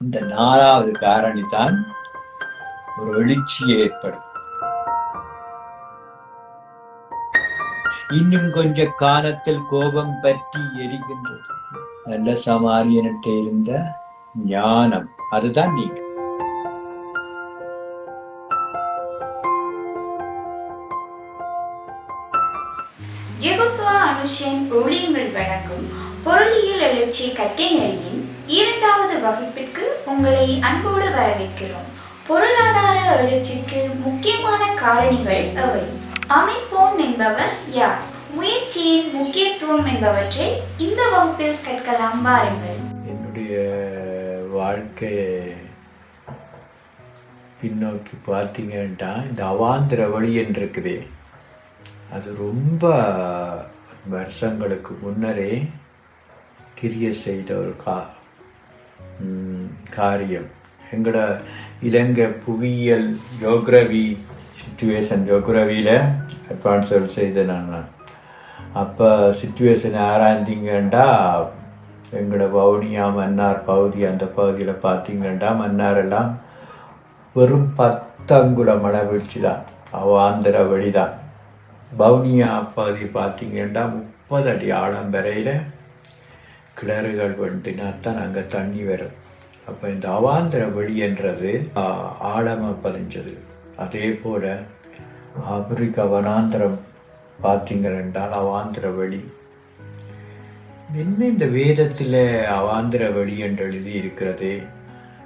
இந்த நாலாவது காரணி தான் ஒரு எழுச்சி ஏற்படும். இன்னும் கொஞ்ச காலத்தில் கோபம் பற்றி எரிகின்றது. நல்ல சமாரியன்கிட்ட இருந்த ஞானம், அதுதான் நீங்க. யெகோசுவா அனுஷியன் ஊழியங்கள் வழங்கும் பொருளியல் எழுச்சி கற்கை நெறியின் 2வது வகுப்பிற்கு உங்களை அன்போடு வரவேற்கிறோம். பொருளாதார எழுச்சிக்கு முக்கியமான காரணிகள் எவை? அமைப்போன் என்பவர் யார்? முயற்சியின் முக்கியத்துவம் என்பவற்றை இந்த வகுப்பில் கற்கலாம். வாருங்கள். என்னுடைய வாழ்க்கையை பின்னோக்கி பார்த்தீங்கன்னா, இந்த அவாந்திர வழி என்று இருக்குதே, அது ரொம்ப வருஷங்களுக்கு முன்னரே கிரிய செய்த ஒரு காரியம். எங்களோட இலங்கை புவியியல் ஜோக்ரவி சிச்சுவேஷன், ஜோக்ரவியில் அட்வான்ஸ் செய்த நான் அப்போ சிச்சுவேஷன் ஆராய்ந்தீங்கன்னா, எங்களோட வவுனியா மன்னார் பகுதி, அந்த பகுதியில் பார்த்தீங்கன்னா மன்னாரெல்லாம் வெறும் 10 அங்குல மழை வீழ்ச்சி தான், அவாந்திர வழி தான். வவுனியா பகுதி பார்த்தீங்கன்னா 30 அடி ஆழம் வரையில் கிணறுகள் வந்துனாத்தான் அங்கே தண்ணி வரும். அப்போ இந்த அவாந்திர வெளி என்றது ஆழமாக பதிஞ்சது. அதே போல் ஆப்பிரிக்கா வனாந்திரம் பார்த்தீங்கன்றால் அவாந்திர வெளி. என்ன இந்த வேதத்தில் அவாந்திர வெளி என்று எழுதி இருக்கிறது?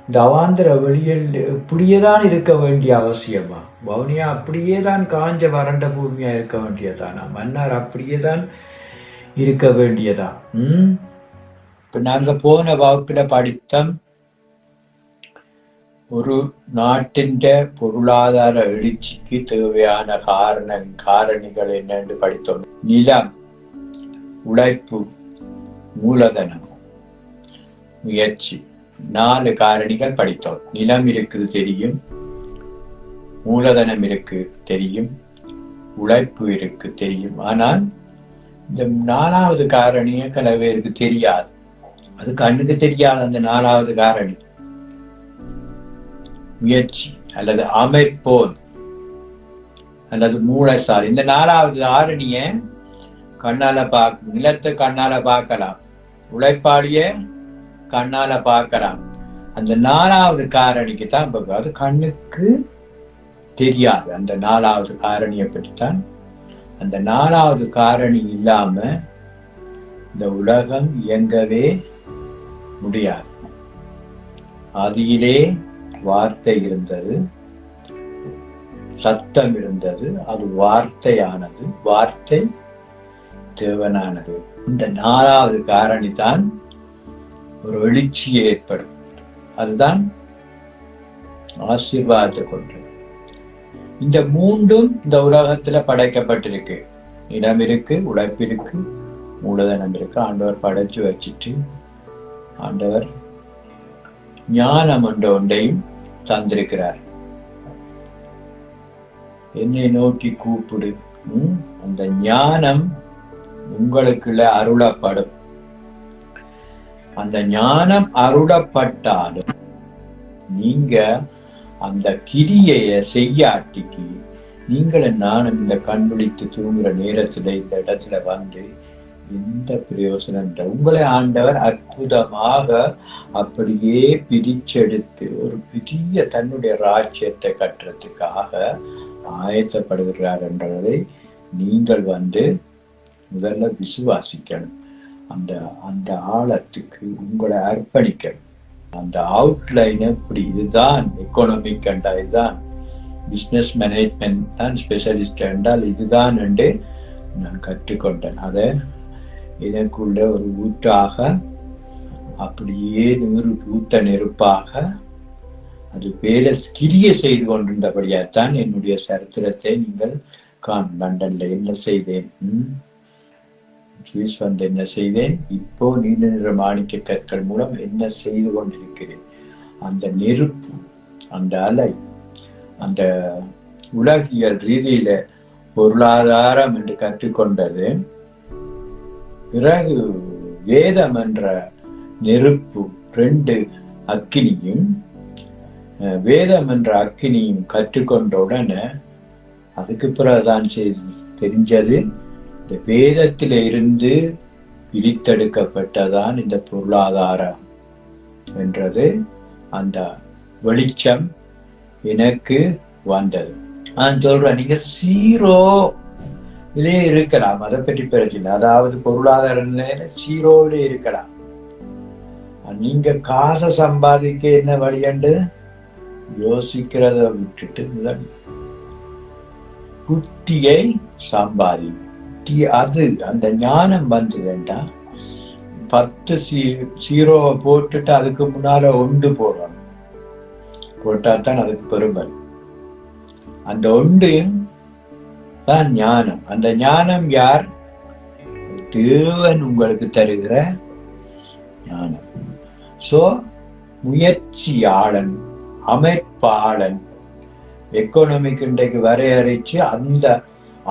இந்த அவாந்திர வெளியில் இப்படியே தான் இருக்க வேண்டிய அவசியமா? வவுனியா அப்படியே தான் காஞ்ச வறண்ட பூமியாக இருக்க வேண்டியதானா? மன்னார் அப்படியே தான் இருக்க வேண்டியதா? இப்போ நாங்கள் போன வகுப்பில் படித்தோம், ஒரு நாட்டின் பொருளாதார எழுச்சிக்கு தேவையான காரணிகள் என்னென்று படித்தோம். நிலம், உழைப்பு, மூலதனம், முயற்சி, 4 காரணிகள் படித்தோம். நிலம் இருக்குது தெரியும், மூலதனம் இருக்கு தெரியும், உழைப்பு இருக்கு தெரியும். ஆனால் இந்த 4வது காரணியை சில பேருக்கு தெரியாது. அது கண்ணுக்கு தெரியாது. அந்த 4வது காரணி முயற்சி அல்லது அமைப்போன் அல்லது மூளைசார். இந்த 4வது காரணிய கண்ணால பார்க்க, நிலத்தை கண்ணால பார்க்கலாம், உழைப்பாளிய கண்ணால பார்க்கலாம். அந்த 4வது காரணிக்கு தான் அது கண்ணுக்கு தெரியாது. அந்த 4வது காரணியை பற்றித்தான். அந்த 4வது காரணி இல்லாம இந்த உலகம் இயங்கவே முடியாது. ஆதியிலே வார்த்தை இருந்தது, சத்தம் இருந்தது, அது வார்த்தையானது, வார்த்தை தேவனானது. இந்த 4வது காரணி தான் ஒரு எழுச்சி ஏற்படும். அதுதான் ஆசீர்வாதத்தை கொண்டது. இந்த 3ம் இந்த உலகத்துல படைக்கப்பட்டிருக்கு. இடம் இருக்கு, உழைப்பு இருக்கு, மூலதனம் இருக்கு. ஆண்டவர் படைச்சு வச்சுட்டு ஆண்டவர் ஞானம் என்ற ஒன்றையும் தந்திருக்கிறார். என்னை நோக்கி கூப்பிடு, அந்த ஞானம் உங்களுக்குள்ள அருளப்படும். அந்த ஞானம் அருளப்பட்டாலும் நீங்க அந்த கிரியைய செய்யாட்டிக்கு நீங்களும் நானும் இந்த கண்விழித்து தூங்குற நேரத்துல இந்த இடத்துல வந்து எந்த பிரயோசனம்? உங்களை ஆண்டவர் அற்புதமாக அப்படியே பிரிச்செடுத்து ஒரு பெரிய தன்னுடைய ராஜ்யத்தை கட்டுறதுக்காக ஆயத்தப்படுகிறார் என்றதை நீங்கள் வந்து முதல்ல விசுவாசிக்கணும். அந்த அந்த ஆழத்துக்கு உங்களை அர்ப்பணிக்கணும். அந்த அவுட்லைன் இப்படி, இதுதான் எக்கனாமிக் என்றா, இதுதான் பிஸ்னஸ் மேனேஜ்மெண்ட் தான் ஸ்பெஷலிஸ்ட் என்றால் இதுதான் என்று நான் கற்றுக்கொண்டேன். அதை எனக்குள்ள ஒரு ஊற்றாக அப்படியே ஊத்த நெருப்பாக அது வேலை கிரிய செய்து கொண்டிருந்தபடியாத்தான் என்னுடைய சரித்திரத்தை நீங்கள் லண்டன்ல என்ன செய்தேன், சுவிஸ் வந்து என்ன செய்தேன், இப்போ நீல நிற மாணிக்க கற்கள் மூலம் என்ன செய்து கொண்டிருக்கிறேன். அந்த நெருப்பு, அந்த அலை, அந்த உலகியல் ரீதியில பொருளாதாரம் என்று கற்றுக்கொண்டது. பிறகு வேதம் என்ற நெருப்பு, 2 அக்கினியும் வேதம் என்ற அக்கினியும் கற்றுக்கொண்ட உடனே அதுக்கு பிறகுதான் தெரிஞ்சது, இந்த வேதத்தில இருந்து பிரித்தெடுக்கப்பட்டதான் இந்த பொருளாதாரம் என்றது. அந்த வெளிச்சம் எனக்கு வந்தது. நான் சொல்றேன், நீங்க 0 இருக்கலாம், அதை பற்றி பிரச்சனை. அதாவது பொருளாதார நிலையில 0 இருக்கலாம். நீங்க காசை சம்பாதிக்க என்ன வழியண்டு யோசிக்கிறத விட்டுட்டு முதல் புத்தியை சம்பாதி. அது அந்த ஞானம் வந்து வேண்டாம். 10 0 போட்டுட்டு அதுக்கு முன்னால 1 போடணும். போட்டாதான் அதுக்கு பெருமை. அந்த 1 தான் ஞானம். அந்த ஞானம் யார்? தேவன் உங்களுக்கு தருகிற ஞானம். சோ முயற்சியாளன், அமைப்பாளன், எக்கனாமிக் இன்றைக்கு வரையறைச்சு அந்த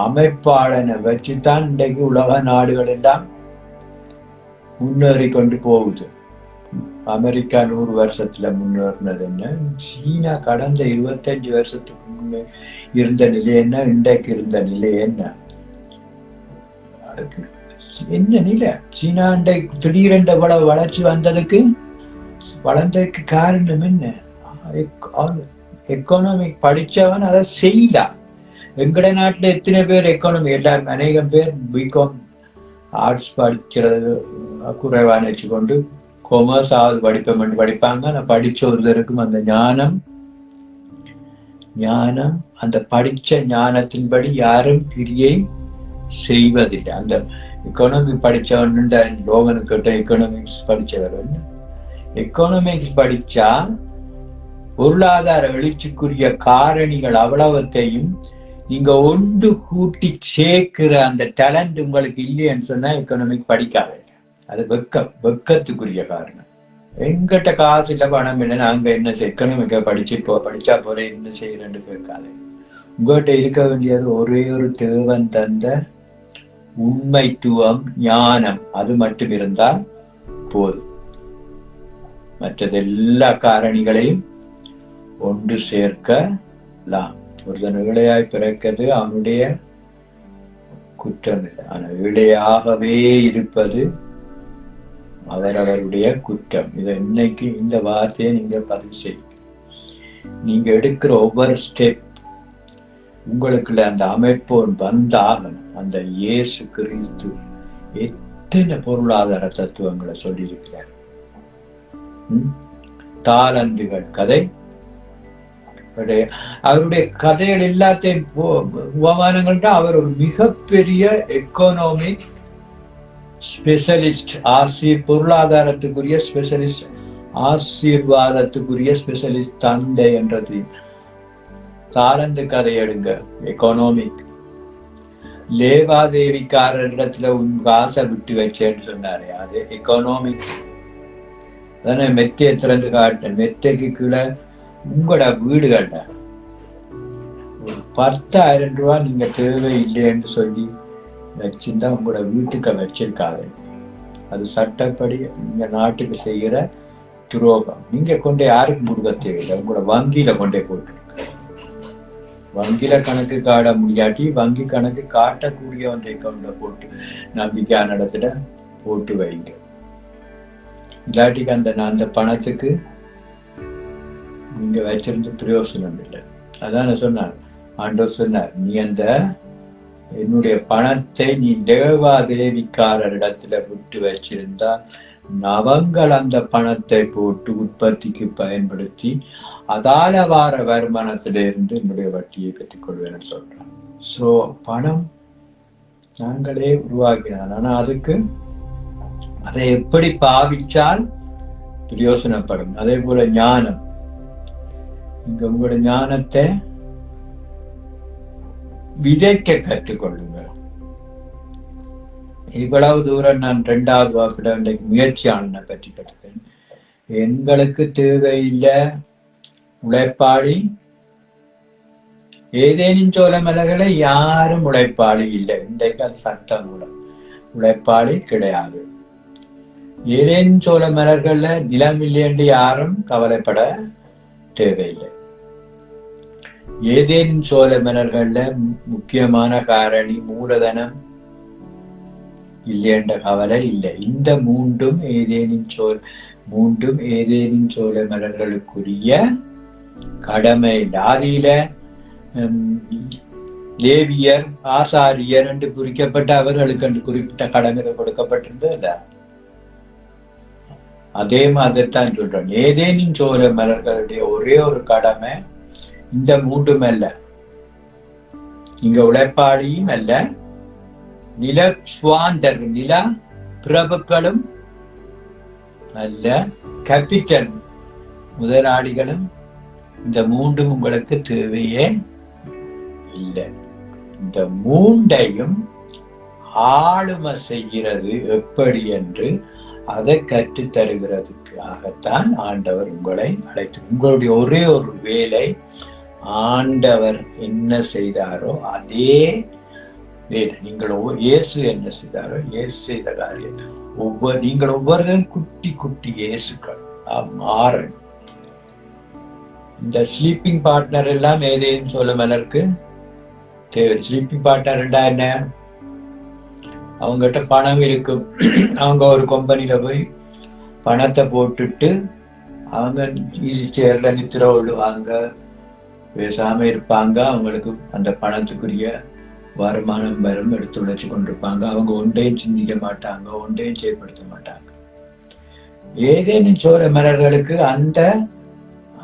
அமைப்பாளனை வச்சுதான் இன்றைக்கு உலக நாடுகள் எல்லாம் முன்னேறி கொண்டு போகுது. அமெரிக்கா 100 வருஷத்துல முன்னேறினது என்ன, சீனா கடந்த 25 வருஷத்துக்கு முன்னே இருந்த நிலை என்ன, இன்றைக்கு இருந்த நிலை என்ன, அதுக்கு என்ன நிலை? சீனா இன்றைக்கு திடீரென்ற வளர்ச்சி வளர்ந்ததுக்கு காரணம் என்ன? எக்கனாமிக் படிச்சவன் அதை செய்தான். எங்கட நாட்டுல எத்தனை பேர் எக்கானமி, எல்லாரும் அநேகம் பேர் பிகாம் ஆர்ட்ஸ் படிக்கிறது குறைவான வச்சுக்கொண்டு கொமர்ஸ் ஆவது படிப்பாங்க. நான் படிச்ச ஒருத்தருக்கும் அந்த ஞானம் அந்த படிச்ச ஞானத்தின்படி யாரும் கிரியை செய்வதில்லை. அந்த எக்கானமி படிச்சவன் லோகனுக்கிட்ட எக்கனாமிக்ஸ் படிச்சவர், எக்கனாமிக்ஸ் படிச்சா பொருளாதார எழுச்சிக்குரிய காரணிகள் அவ்வளவத்தையும் நீங்க ஒன்று கூட்டி சேர்க்கிற அந்த டேலண்ட் உங்களுக்கு இல்லைன்னு சொன்னா எக்கனாமிக் படிக்காத. அது வெக்கத்துக்குரிய காரணம். எங்கிட்ட காசு இல்லை, பணம் இல்லை, நாங்க என்ன எக்கனாமிக்க படிச்சா போல என்ன செய்யறேன்னு கேட்காது. உங்ககிட்ட இருக்க வேண்டியது ஒரே ஒரு தேவன் தந்த உண்மைத்துவம், ஞானம். அது மட்டும் இருந்தால் போதும். மற்றது எல்லா காரணிகளையும் ஒன்று சேர்க்கலாம். ஒருத்தன் ஏழையாய் பிறக்கிறது அவனுடைய குற்றம் இல்லை, ஆனால் ஏழையாகவே இருப்பது அவரவருடைய குற்றம். இதை இன்னைக்கு இந்த வார்த்தையை நீங்க பதிவு செய்யுங்க. நீங்க எடுக்கிற ஒவ்வொரு ஸ்டெப் உங்களுக்குள்ள அந்த அமைப்பு வந்தாகணும். அந்த இயேசு கிறிஸ்து எத்தனை பொருளாதார தத்துவங்களை சொல்லியிருக்கிறார். தாளந்துகள் கதை, அவருடைய கதைகள் எல்லாத்தையும் உபமானங்கள்னா அவர் ஒரு மிகப்பெரிய எக்கனாமிக் ஸ்பெஷலிஸ்ட், பொருளாதாரத்துக்குரிய ஸ்பெஷலிஸ்ட், ஆசீர்வாதத்துக்குரிய ஸ்பெஷலிஸ்ட் தந்தை என்றது. தாளந்து கதை எடுங்க, எக்கனாமிக். லேவாதேவிக்காரரிடத்துல உன் காசை விட்டு வச்சேன்னு சொன்னாரு, அது எக்கனாமிக். அதான மெத்தையை திறந்து காட்டினேன். மெத்தைக்கு கீழே உங்களோட வீடுகள்ல ஒரு 10,000 ரூபாய் நீங்க தேவை இல்லைன்னு சொல்லி வச்சிருந்தா உங்களோட வீட்டுக்கு வச்சிருக்காது. அது சட்டப்படி இந்த நாட்டுக்கு செய்கிற துரோகம். நீங்க கொண்டே யாருக்கும் கொடுக்க தேவையில்லை, உங்களோட வங்கியில கொண்டே போட்டு. வங்கியில கணக்கு காட்ட முடியாட்டி வங்கி கணக்கு காட்டக்கூடிய ஒன்றை அக்கௌண்ட்ல போட்டு நம்பிக்கையான இடத்துல போட்டு வைங்க. இல்லாட்டிக்கு அந்த பணத்துக்கு நீங்க வச்சிருந்து பிரயோசனம் இல்லை. அதான் சொன்னார், ஆண்டவர் சொன்னார், நீ அந்த என்னுடைய பணத்தை நீ தேவாதேவிக்காரரிடத்துல விட்டு வச்சிருந்தா நவங்கள் அந்த பணத்தை போட்டு உற்பத்திக்கு பயன்படுத்தி அதால வார வருமானத்திலிருந்து என்னுடைய வட்டியை பெற்றுக் கொள்வேன்னு சொல்றான். சோ பணம் நாங்களே உருவாக்கினான். ஆனா அதுக்கு அதை எப்படி பாவிச்சால் பிரயோசனப்படும். அதே போல ஞானம், இங்க உங்களோட ஞானத்தை விதைக்க கற்றுக்கொள்ளுங்க. இவ்வளவு தூரம் நான் 2வது வகுப்பிட இன்றைக்கு முயற்சியாளனை பற்றி கற்றுக்கேன். எங்களுக்கு தேவையில்லை உழைப்பாளி. ஏதேனும் சோழ மலர்களை யாரும் உழைப்பாளி இல்லை. இன்றைக்கு அது சட்டம் கூட உழைப்பாளி கிடையாது. ஏதேனும் சோழ மலர்கள்ல நிலம் இல்லை என்று யாரும் கவலைப்பட தேவையில்லை. ஏதேனும் சோழ மலர்கள்ல முக்கியமான காரணி மூலதனம் இல்லை என்ற கவலை இல்லை. இந்த மூன்றும் ஏதேனும் சோழ மலர்களுக்குரிய கடமை. ஆதியில லேவியர் ஆசாரியர் என்று குறிக்கப்பட்ட அவர்களுக்கு என்று குறிப்பிட்ட கடமைகள் கொடுக்கப்பட்டிருந்தது இல்ல. அதே மாதிரித்தான் சொல்றோம். ஏதேனும் சோழ மலர்களுடைய ஒரே ஒரு கடமை இந்த மூன்றும் அல்ல. இங்க உழைப்பாளியும் அல்ல, நில சுவாந்தர் நில பிரபுக்களும் அல்ல, கேபிட்டல் முதலாளிகளும். இந்த மூன்றும் உங்களுக்கு தேவையே இல்லை. இந்த மூண்டையும் ஆளுமை செய்கிறது எப்படி என்று அதை கற்று தருகிறதுக்காகத்தான் ஆண்டவர் உங்களை அழைத்து. உங்களுடைய ஒரே ஒரு வேலை, ஆண்டவர் என்ன செய்தாரோ அதே வேலை. நீங்கள் இயேசு என்ன செய்தாரோ இயேசு செய்த காரியம் நீங்கள் ஒவ்வொருத்தரும் குட்டி குட்டி இயேசுக்கள் மாறன். இந்த ஸ்லீப்பிங் பார்ட்னர் எல்லாம் ஏதேனும் சொல்ல மலருக்கு தேவை. ஸ்லீப்பிங் பார்ட்னர் என்ன? அவங்ககிட்ட பணம் இருக்கும். அவங்க ஒரு கம்பெனியில போய் பணத்தை போட்டுட்டு அவங்க ஈஸி சேர்ல நித்திர விடுவாங்க, பேசாம இருப்பாங்க. அவங்களுக்கு அந்த பணத்துக்குரிய வருமானம் வரும் எடுத்து உழைச்சு கொண்டிருப்பாங்க. அவங்க ஒன்றையும் சிந்திக்க மாட்டாங்க, ஒன்றையும் செயல்படுத்த மாட்டாங்க. ஏதேனும் சோழ மலர்களுக்கு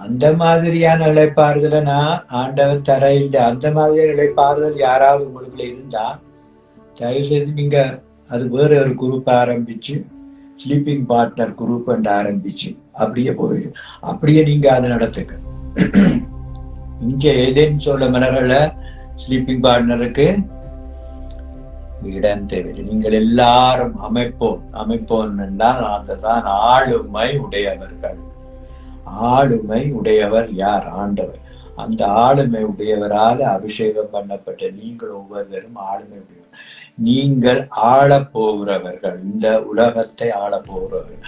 அந்த மாதிரியான இழைப்பாறுதலை நான் ஆண்டவர் தர இல்லை. அந்த மாதிரியான இழைப்பாறுதல் யாராவது உங்களுக்குள்ள இருந்தா தயவு செய்து நீங்க அது வேற ஒரு குரூப் ஆரம்பிச்சு, ஸ்லீப்பிங் பார்ட்னர் குரூப் என்று ஆரம்பிச்சு அப்படியே போயிடும். அப்படியே நீங்க அதை நடத்துக்க. இங்க ஏதேனும் சோழ மலர்கள ஸ்லீப்பிங் பார்ட்னருக்கு இடம் தேவையில்லை. நீங்கள் எல்லாரும் அமைப்போம் என்றால் அதுதான் ஆளுமை உடையவர்கள். ஆளுமை உடையவர் யார்? ஆண்டவர். அந்த ஆளுமை உடையவரால் அபிஷேகம் பண்ணப்பட்ட நீங்கள் ஒவ்வொருவரும் ஆளுமை உடையவர். நீங்கள் ஆளப்போகிறவர்கள், இந்த உலகத்தை ஆளப்போகிறவர்கள்.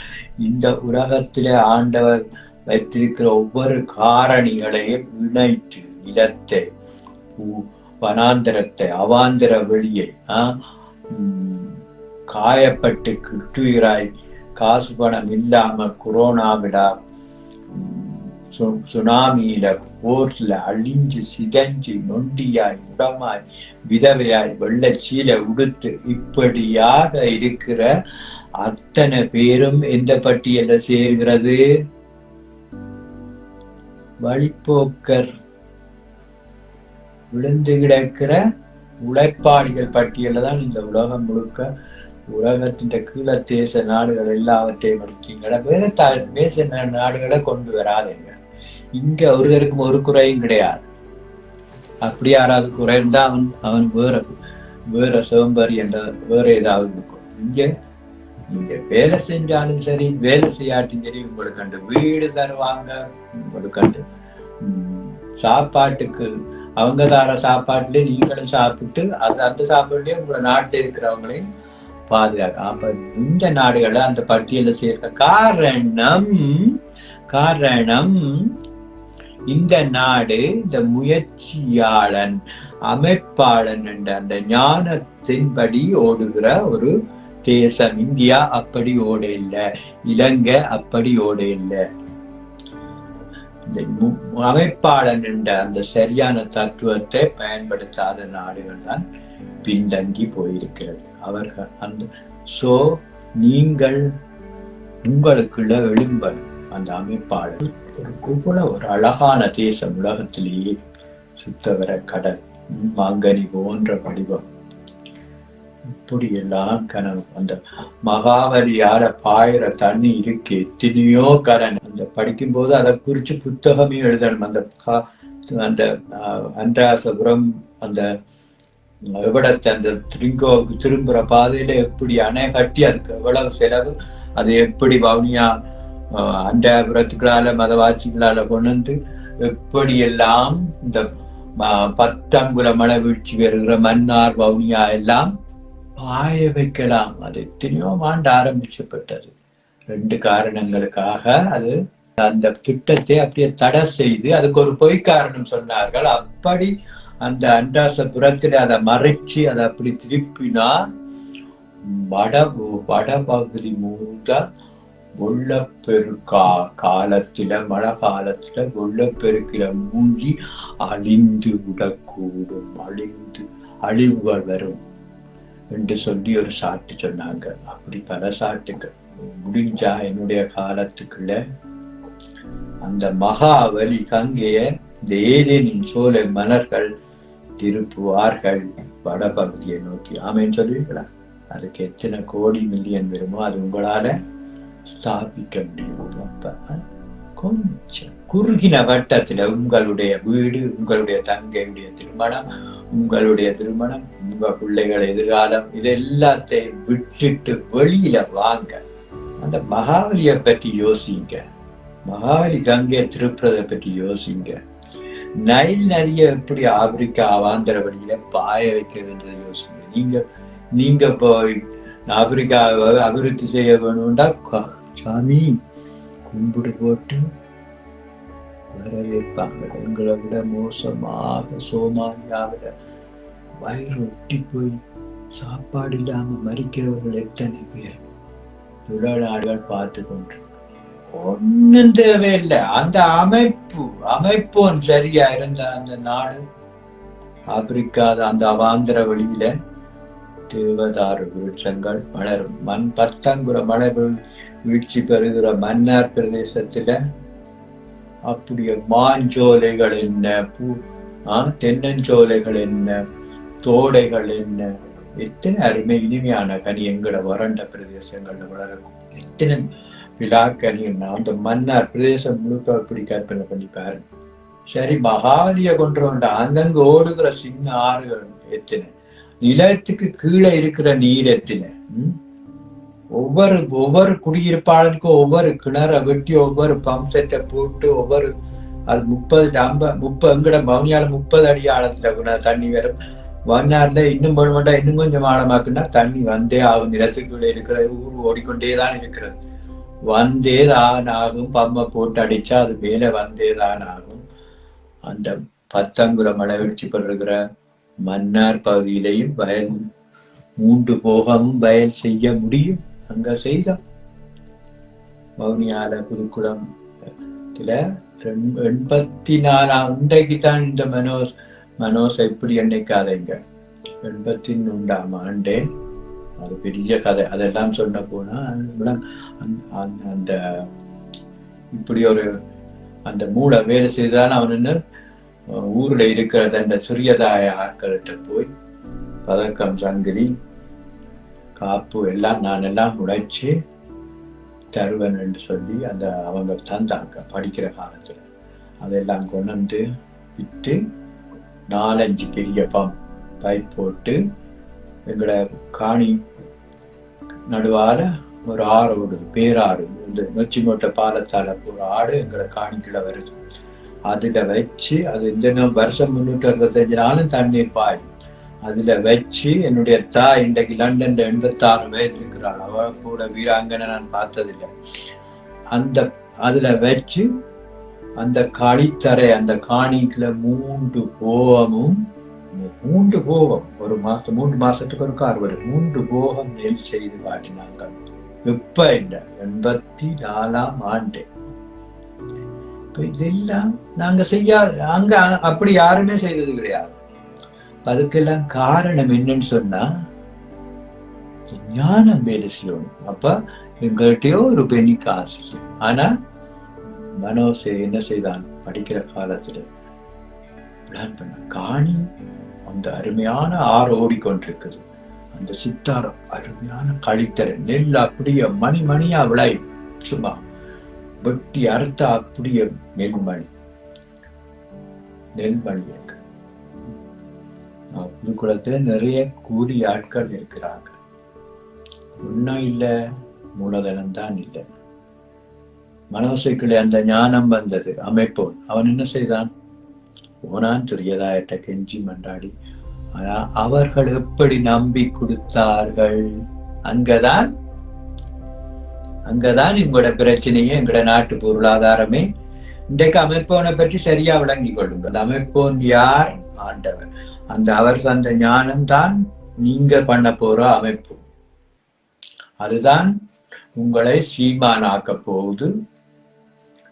இந்த உலகத்திலே ஆண்டவர் வைத்திருக்கிற ஒவ்வொரு காரணிகளையும் இணைத்து, நிலத்தை, வனாந்திரத்தை, அவாந்திர வெளியை, காயப்பட்டு குற்றுயிராய், காசு பணம் இல்லாம கொரோனாவிடா, சுனாமியில, போர்ல அழிஞ்சு சிதஞ்சு நொண்டியாய், உடமாய், விதவையாய், வெள்ளச்சீலை உடுத்து இப்படியாக இருக்கிற அத்தனை பேரும் எந்த பட்டியல சேர்கிறது? வழிப்போக்கர், விழுந்து கிடக்கிற உழைப்பாளிகள் பட்டியல தான் இந்த உலகம் முழுக்க. உலகத்தின் கீழ தேச நாடுகள் எல்லாவற்றையும் எடுத்தீங்களா, வேற தேச நாடுகளை கொண்டு வராதுங்க. இங்க ஒருவருக்கும் ஒரு குறையும் கிடையாது. அப்படி யாராவது குறைந்தா அவன் வேற சோம்பரி என்ற வேற ஏதாவது இருக்கும். இங்க நீங்க வேலை செஞ்சாலும் சரி, வேலை செய்யாட்டும் சரி, உங்களுக்கு கண்டு வீடு தருவாங்க. உங்களுக்கு கண்டு சாப்பாட்டுக்கு அவங்க தர சாப்பாட்டுல நீங்களும் சாப்பிட்டு அந்த சாப்பாட்டுலயே உங்களோட நாட்டில் இருக்கிறவங்களையும் பாதுகாக்க. அப்ப இந்த நாடுகளை அந்த பட்டியல சேர்க்க காரணம் இந்த நாடு, இந்த முயற்சியாளன், அமைப்பாளன் என்ற அந்த ஞானத்தின்படி ஓடுகிற ஒரு தேசம். இந்தியா அப்படி ஓட இல்லை, இலங்கை அப்படி ஓட இல்லை. இந்த அமைப்பாளன் என்ற அந்த சரியான தத்துவத்தை பயன்படுத்தாத நாடுகள் தான் பின்தங்கி போயிருக்கிறது. அவர்கள் நீங்கள் உங்களுக்குள்ள எழும்பல் அந்த அமைப்பாளர் ஒரு அழகான தேசம். உலகத்திலேயே சுத்தவர கடல், மாங்கனி போன்ற வடிவம், இப்படியெல்லாம் கனவு. அந்த மகாவலியார பாயிர தண்ணி இருக்கு, எத்தனையோ கரண். அந்த படிக்கும் போது அதை குறிச்சு புத்தகமே எழுதணும். அந்த அன்றாசபுரம் அந்த எவ்வளவு அந்த திரும்புற பாதையில எப்படி அணை கட்டி அதுக்கு எவ்வளவு செலவு, அது எப்படி வவுனியா அண்டாபுரத்துக்களால மதவாட்சிகளால கொண்டு வந்து எப்படி எல்லாம் இந்த 10 அங்குல மழை வீழ்ச்சி வருகிற மன்னார் வவுனியா எல்லாம் பாய வைக்கலாம். அது எத்தனையோ ஆண்டு ஆரம்பிக்கப்பட்டது. 2 காரணங்களுக்காக அது அந்த திட்டத்தை அப்படியே தடை செய்து அதுக்கு ஒரு பொய் காரணம் சொன்னார்கள். அப்படி அந்த அண்டாசபுரத்தில் அதை மறைச்சு அதை அப்படி திருப்பினா வடபகுதி மூழ்க வெள்ளப்பெருக்கா காலத்தில மழை காலத்துல வெள்ளப்பெருக்கில மூழ்கி அழிந்து விடக்கூடும், அழிவுகள் வரும் என்று சொல்லி ஒரு சாட்டு சொன்னாங்க. அப்படி பல சாட்டுகள் முடிஞ்சா என்னுடைய காலத்துக்குள்ள அந்த மகாவலி கங்கைய இந்த ஏலியனின் சோலை மலர்கள் திருப்புவார்கள் வடபகுதியை நோக்கி. ஆமேன்னு சொல்லுவீங்களா? அதுக்கு எத்தனை கோடி மில்லியன் வருமோ அது உங்களால ஸ்தாபிக்க முடியும். அப்ப கொஞ்சம் குறுகின வட்டத்துல உங்களுடைய வீடு, உங்களுடைய தங்கையுடைய திருமணம், உங்க பிள்ளைகள் எதிர்காலம், இது எல்லாத்தையும் விட்டுட்டு வெளியில வாங்க. அந்த மகாவலியை பற்றி யோசிங்க, மகாவலி கங்கையை திருப்புறதை பற்றி யோசிங்க. நைல் நதியை எப்படி ஆப்பிரிக்கா அவாந்தர வழியில பாய வைக்கிறதுன்றதை யோசிங்க. நீங்க போய் ஆப்பிரிக்காவை அபிவிருத்தி செய்ய வேணும்டா சாமி கும்பிடு போட்டு வரவேற்பாங்க. எங்களை விட மோசமாக சோமாலியாவில வயிறு ஒட்டி போய் சாப்பாடு இல்லாம மறிக்கிறவர்கள் எத்தனை பேர் உலக நாடுகள் பார்த்து கொண்டு. ஒன்னும் தேவையில்லை. அந்த அமைப்பும் சரியா இருந்த அந்த நாடு ஆப்பிரிக்கா அந்த அவாந்திர வழியில தேவதாரு விருட்சங்கள் மலரும். 10 அங்குல மழை வீழ்ச்சி பெறுகிற மன்னார் பிரதேசத்துல அப்படியே மாஞ்சோலைகள் என்ன, தென்னஞ்சோலைகள் என்ன, தோடைகள் என்ன, எத்தனை அருமை இனிமையான கனி எங்கட வறண்ட பிரதேசங்கள்ல வளரக்கும். எத்தனை விழாக்கனி என்ன அந்த மன்னார் பிரதேசம் முழுக்க அப்படி கற்பனை பண்ணி பாருங்க. சரி, மகாவலிய கொண்டு அங்கங்க ஓடுகிற சின்ன ஆறுகள் எத்தனை, நிலத்துக்கு கீழே இருக்கிற நீர் எத்தனை, ஒவ்வொரு குடியிருப்பாளருக்கும் ஒவ்வொரு கிணற வெட்டி ஒவ்வொரு பம்ப் செட்டை போட்டு ஒவ்வொரு அது 30 எங்கட பவுனியால 30 அடி ஆழத்துல தண்ணி வரும். மன்னார்ல இன்னும் போட மாட்டா, இன்னும் கொஞ்சம் ஆழமாக்குன்னா தண்ணி வந்தே ஆகும். நிலத்துக்குள்ள இருக்கிற ஊர் ஓடிக்கொண்டேதான் இருக்கிறது. வந்தேதான் ஆகும். பம்பை போட்டு அடிச்சா அது மேல வந்தேதான் ஆகும். அந்த 10 அங்குல மழை வீழ்ச்சி பெறுகிற மன்னார் பகுதியிலையும் வயல் 3 போகமும் வயல் செய்ய முடியும். அங்க செய்தோம். வவுனியால குருகுளம் 84 இன்றைக்குத்தான் இந்த மனோஸ் எப்படி என்னைக்காதைங்க 83ஆம் ஆண்டே அது பெரிய கதை. அதெல்லாம் சொன்ன போனா அந்த இப்படி ஒரு அந்த மூளை வேலை செய்தான். அவன் ஊர்ல இருக்கிற அந்த சிறியதாய ஆட்கள்கிட்ட போய் பதக்கம், சங்கிலி, காப்பு எல்லாம் நான் எல்லாம் உடைச்சு தருவன் என்று சொல்லி அந்த அவங்க தந்தாங்க படிக்கிற காலத்துல. அதெல்லாம் கொண்டு வந்து விட்டு 4-5 பெரிய பைப் போட்டு எங்களோட காணி நடுவால ஒரு ஆறு ஓடுது, பேராறு, இந்த நொச்சி மூட்டை பாலத்தால ஒரு ஆடு எங்களோட காணிக்குள்ள வருது. அதுல வச்சு அது இந்த வருஷம் 365 நாளும் தண்ணீர் பாயும். அதுல வச்சு என்னுடைய தாய் இன்றைக்கு லண்டன்ல 86 வயது இருக்கிறாள். அவ கூட வீராங்கனை நான் பார்த்ததில்லை. அதுல வச்சு அந்த களித்தரை அந்த காணிக்குள்ள 3 போகமும் ஒரு மாசம் 3 மாசத்துக்கு ஒரு கார் வரும். 3 போகம் நெல் செய்து காட்டினாங்க. இப்ப இல்லை, 84ஆம் ஆண்டு. இப்ப இதெல்லாம் நாங்க அங்க அப்படி யாருமே செய்தது கிடையாது. அதுக்கெல்லாம் காரணம் என்னன்னு சொன்னா ஞானம் வேலை செய்யணும். அப்ப எங்கள்கிட்டயோ ஒரு பெண்ணி காசு. ஆனா மனோஸ் என்ன செய்தான், படிக்கிற காலத்துல பிளான் பண்ண காணி அந்த அருமையான ஆறு ஓடிக்கொண்டிருக்குது. அந்த சித்தாரம் அருமையான கழித்தரை நெல் அப்படியே மணியா விளை, சும்மா வெட்டி அறுத்த அப்படியே நெல்மணி இருக்கு. புதுக்குளத்துல நிறைய கூலி ஆட்கள் இருக்கிறாங்க. ஒன்னும் இல்லை, மூலதனம் தான் இல்லை. மனோசைக்குள்ளே அந்த ஞானம் வந்தது. அமைப்போன் அவன் என்ன செய்தான்? போனான் துரியதாயிட்ட கெஞ்சி மன்றாடி. ஆனா அவர்கள் எப்படி நம்பி கொடுத்தார்கள்? அங்கதான் எங்களோட பிரச்சனையே, எங்களோட நாட்டு பொருளாதாரமே. இன்றைக்கு அமைப்போனை பற்றி சரியா விளங்கி கொள்ளுங்கள். அமைப்போன் யார்? ஆண்டவர். அவர் தந்த ஞானம் தான் நீங்க பண்ண போற அமைப்பு. அதுதான் உங்களை சீமானாக்க போகுது.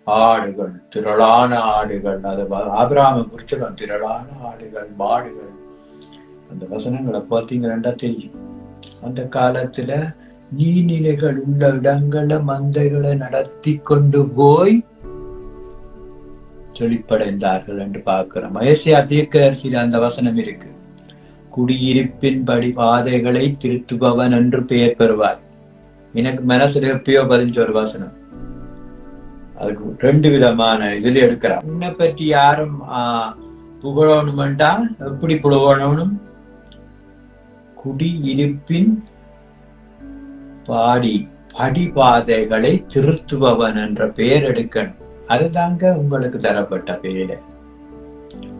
ஆடுகள், திரளான ஆடுகள், அது ஆபிரகாமை குறிச்சிடும். திரளான ஆடுகள், மாடுகள். அந்த வசனங்களை பார்த்தீங்கன்னா தெரியும். அந்த காலத்துல நீர்நிலைகள் உள்ள இடங்கள்ல மந்தைகளை நடத்தி கொண்டு போய் செழிப்படைந்தார்கள் என்று பார்க்கிறோம். ஏசாயா தீர்க்கதரிசியில அந்த வசனம் இருக்கு. குடியிருப்பின் படி பாதைகளை திருத்துபவன் என்று பெயர் பெறுவார். எனக்கு மனசுல எப்பயோ பதிஞ்ச ஒரு வசனம். அதுக்கு 2 விதமான இதுல எடுக்கிறார். உன்னை பற்றி யாரும் புகழணும்டா எப்படி புகழணும்? குடியிருப்பின் படிபாதைகளை திருத்துபவன் என்ற பெயர் எடுக்கணும். அதுதாங்க உங்களுக்கு தரப்பட்ட பெயர்.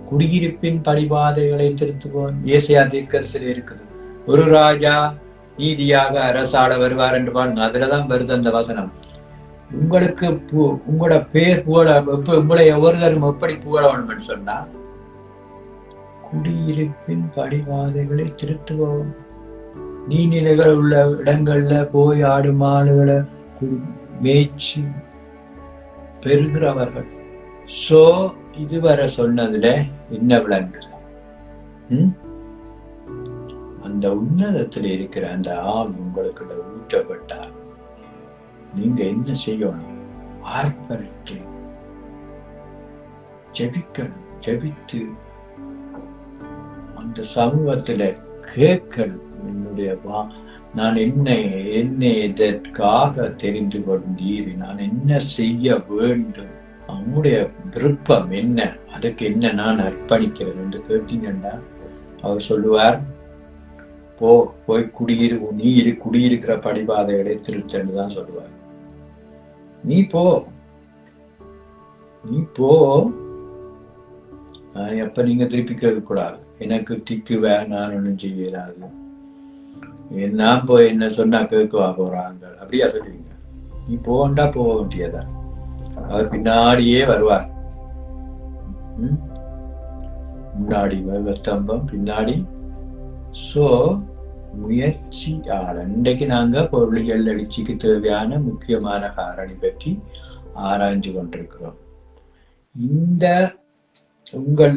குடியிருப்பின் படிபாதைகளை திருத்துபவன் ஏசாயா தீர்க்கதரிசியில இருக்குது. ஒரு ராஜா நீதியாக அரசாட வருவார் என்று பாருங்க. அதுலதான் வருது அந்த வசனம். உங்களுக்கு உங்களோட பேர் புகழ, உங்களை ஒவ்வொருத்தரும் எப்படி புகழணும்னு சொன்னா, குடியிருப்பின் படிபாதைகளை திருத்துபவன். நீர்நிலைகள் உள்ள இடங்கள்ல போய் ஆடு மாடுகளை மேய்ச்சி பெறுகிறவர்கள். சோ இதுவரை சொன்னதுல என்ன விளங்குது? அந்த உன்னதத்துல இருக்கிற அந்த ஆள் உங்களுக்கு ஊற்றப்பட்டார். நீங்க என்ன செய்யணும்? ஆர்ப்பரித்து ஜெபிக்கணும். ஜெபித்து அந்த சமூகத்துல கேட்கணும். என்னுடைய நான் என்னை இதற்காக தெரிந்து கொண்டீர், நான் என்ன செய்ய வேண்டும், அவனுடைய விருப்பம் என்ன, அதுக்கு என்ன நான் அர்ப்பணிக்கிறேன் என்று கேட்டீங்கன்னா அவர் சொல்லுவார், போய் குடியிருக்கிற படிபாதைகளை திருத்தன்னு தான் சொல்லுவார். நீ போ எப்ப நீங்க திருப்பி கேட்க கூடாது. எனக்கு திக்குவே, நான் ஒன்றும் செய்யலாது, நான் போய் என்ன சொன்னா கேட்கவா போறாங்க அப்படியா சொல்லுவீங்க? நீ போக வேண்டியதான். அவர் பின்னாடியே வருவார். முன்னாடி ஸ்தம்பம், பின்னாடி. சோ முயற்சி இன்றைக்கு நாங்க பொருளியல் எழுச்சிக்கு தேவையான முக்கியமான காரணி பற்றி ஆராய்ந்து கொண்டிருக்கிறோம். இந்த உங்கள்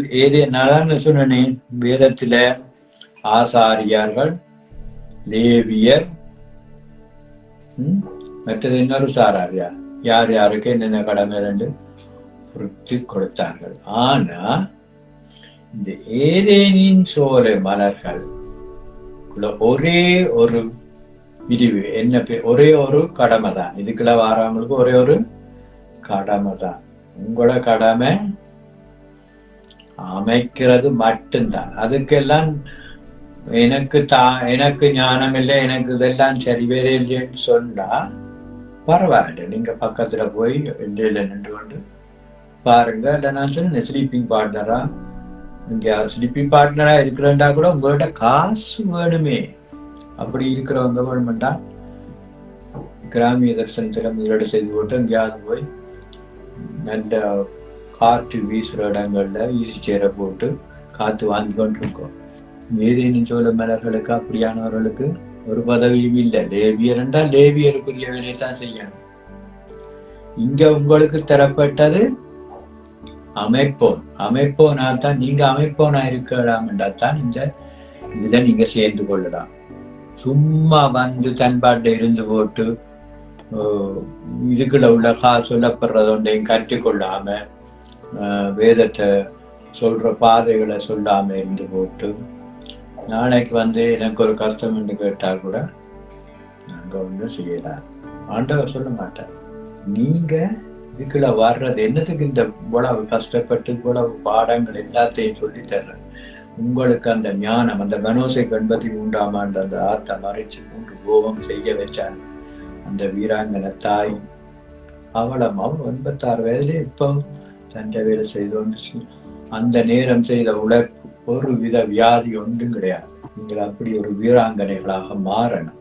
நான் சொன்னேன், வேதத்துல ஆசாரியார்கள், லேவியர், மற்றது இன்னொரு சாரார் யார் யாருக்கு என்னென்ன கடமை என்று குறித்து கொடுத்தார்கள். ஆனா இந்த ஏதேனின் சோலை மலர்கள் ஒரே ஒரு பிரிவு என்ன, ஒரே ஒரு கடமை தான். இதுக்குள்ள வாரவங்களுக்கு ஒரே ஒரு கடமை தான். உங்களோட கடமை அமைக்கிறது மட்டும்தான். அதுக்கெல்லாம் எனக்கு ஞானம் இல்லை, எனக்கு இதெல்லாம் சரி வேற இல்லைன்னு சொன்னா பரவாயில்ல. நீங்க பக்கத்துல போய் இல்லையில நின்று கொண்டு பாருங்க. இல்லை நான் சொன்னேன் ஸ்லீப்பிங் பார்ட்னரா, இங்க ஸ்லீப்பிங் பார்ட்னரா இருக்கிறேன்டா கூட உங்கள்கிட்ட காசு வேணுமே. அப்படி இருக்கிறவங்க வேணுமெண்டா கிராமிய தரிசனத்துல முதலீடு செய்து போட்டு எங்கேயாவது போய் நல்ல காற்று வீசுற இடங்கள்ல ஈசி சேரை போட்டு காத்து வாங்கி கொண்டு இருக்கோம். ஏதேனும் சோழ மலர்களுக்கு அப்படியானவர்களுக்கு ஒரு பதவியும் இல்லை. லேவியர் என்றால் லேவியருக்குரிய வேலையை தான் செய்யணும். இங்க உங்களுக்கு தரப்பட்டது அமைப்போனா தான். நீங்க அமைப்போனா இருக்கலாம் என்றால் இந்த இதை நீங்க சேர்ந்து கொள்ளலாம். சும்மா வந்து தன்பாட்டை இருந்து போட்டு இதுக்குள்ள உள்ள சொல்லப்படுறதொன்றையும் கற்றுக்கொள்ளாம, வேதத்தை சொல்ற பாதைகளை சொல்லாம இருந்து போட்டு, நாளைக்கு வந்து எனக்கு ஒரு கஷ்டம் என்று கேட்டா கூட நாங்க ஒன்றும் செய்யலாம். ஆண்டவர் சொல்ல மாட்டார். நீங்க இதுக்குள்ள வர்றது என்னத்துக்கு இந்த இவ்வளவு கஷ்டப்பட்டு இவ்வளவு பாடங்கள் எல்லாத்தையும் சொல்லி தர்றேன். உங்களுக்கு அந்த ஞானம், அந்த மனோசை 83ஆம் ஆண்டு அந்த ஆத்த மறைச்சு 3 கோபம் செய்ய வச்சாங்க அந்த வீராங்கனை தாய். அவளும் 86 வயதிலே இப்போ தண்டை வேலை செய்து கொண்டு அந்த நேரம் செய்த உழைப்பு ஒரு வித வியாதி ஒன்றும் கிடையாது. நீங்கள் அப்படி ஒரு வீராங்கனைகளாக மாறணும்.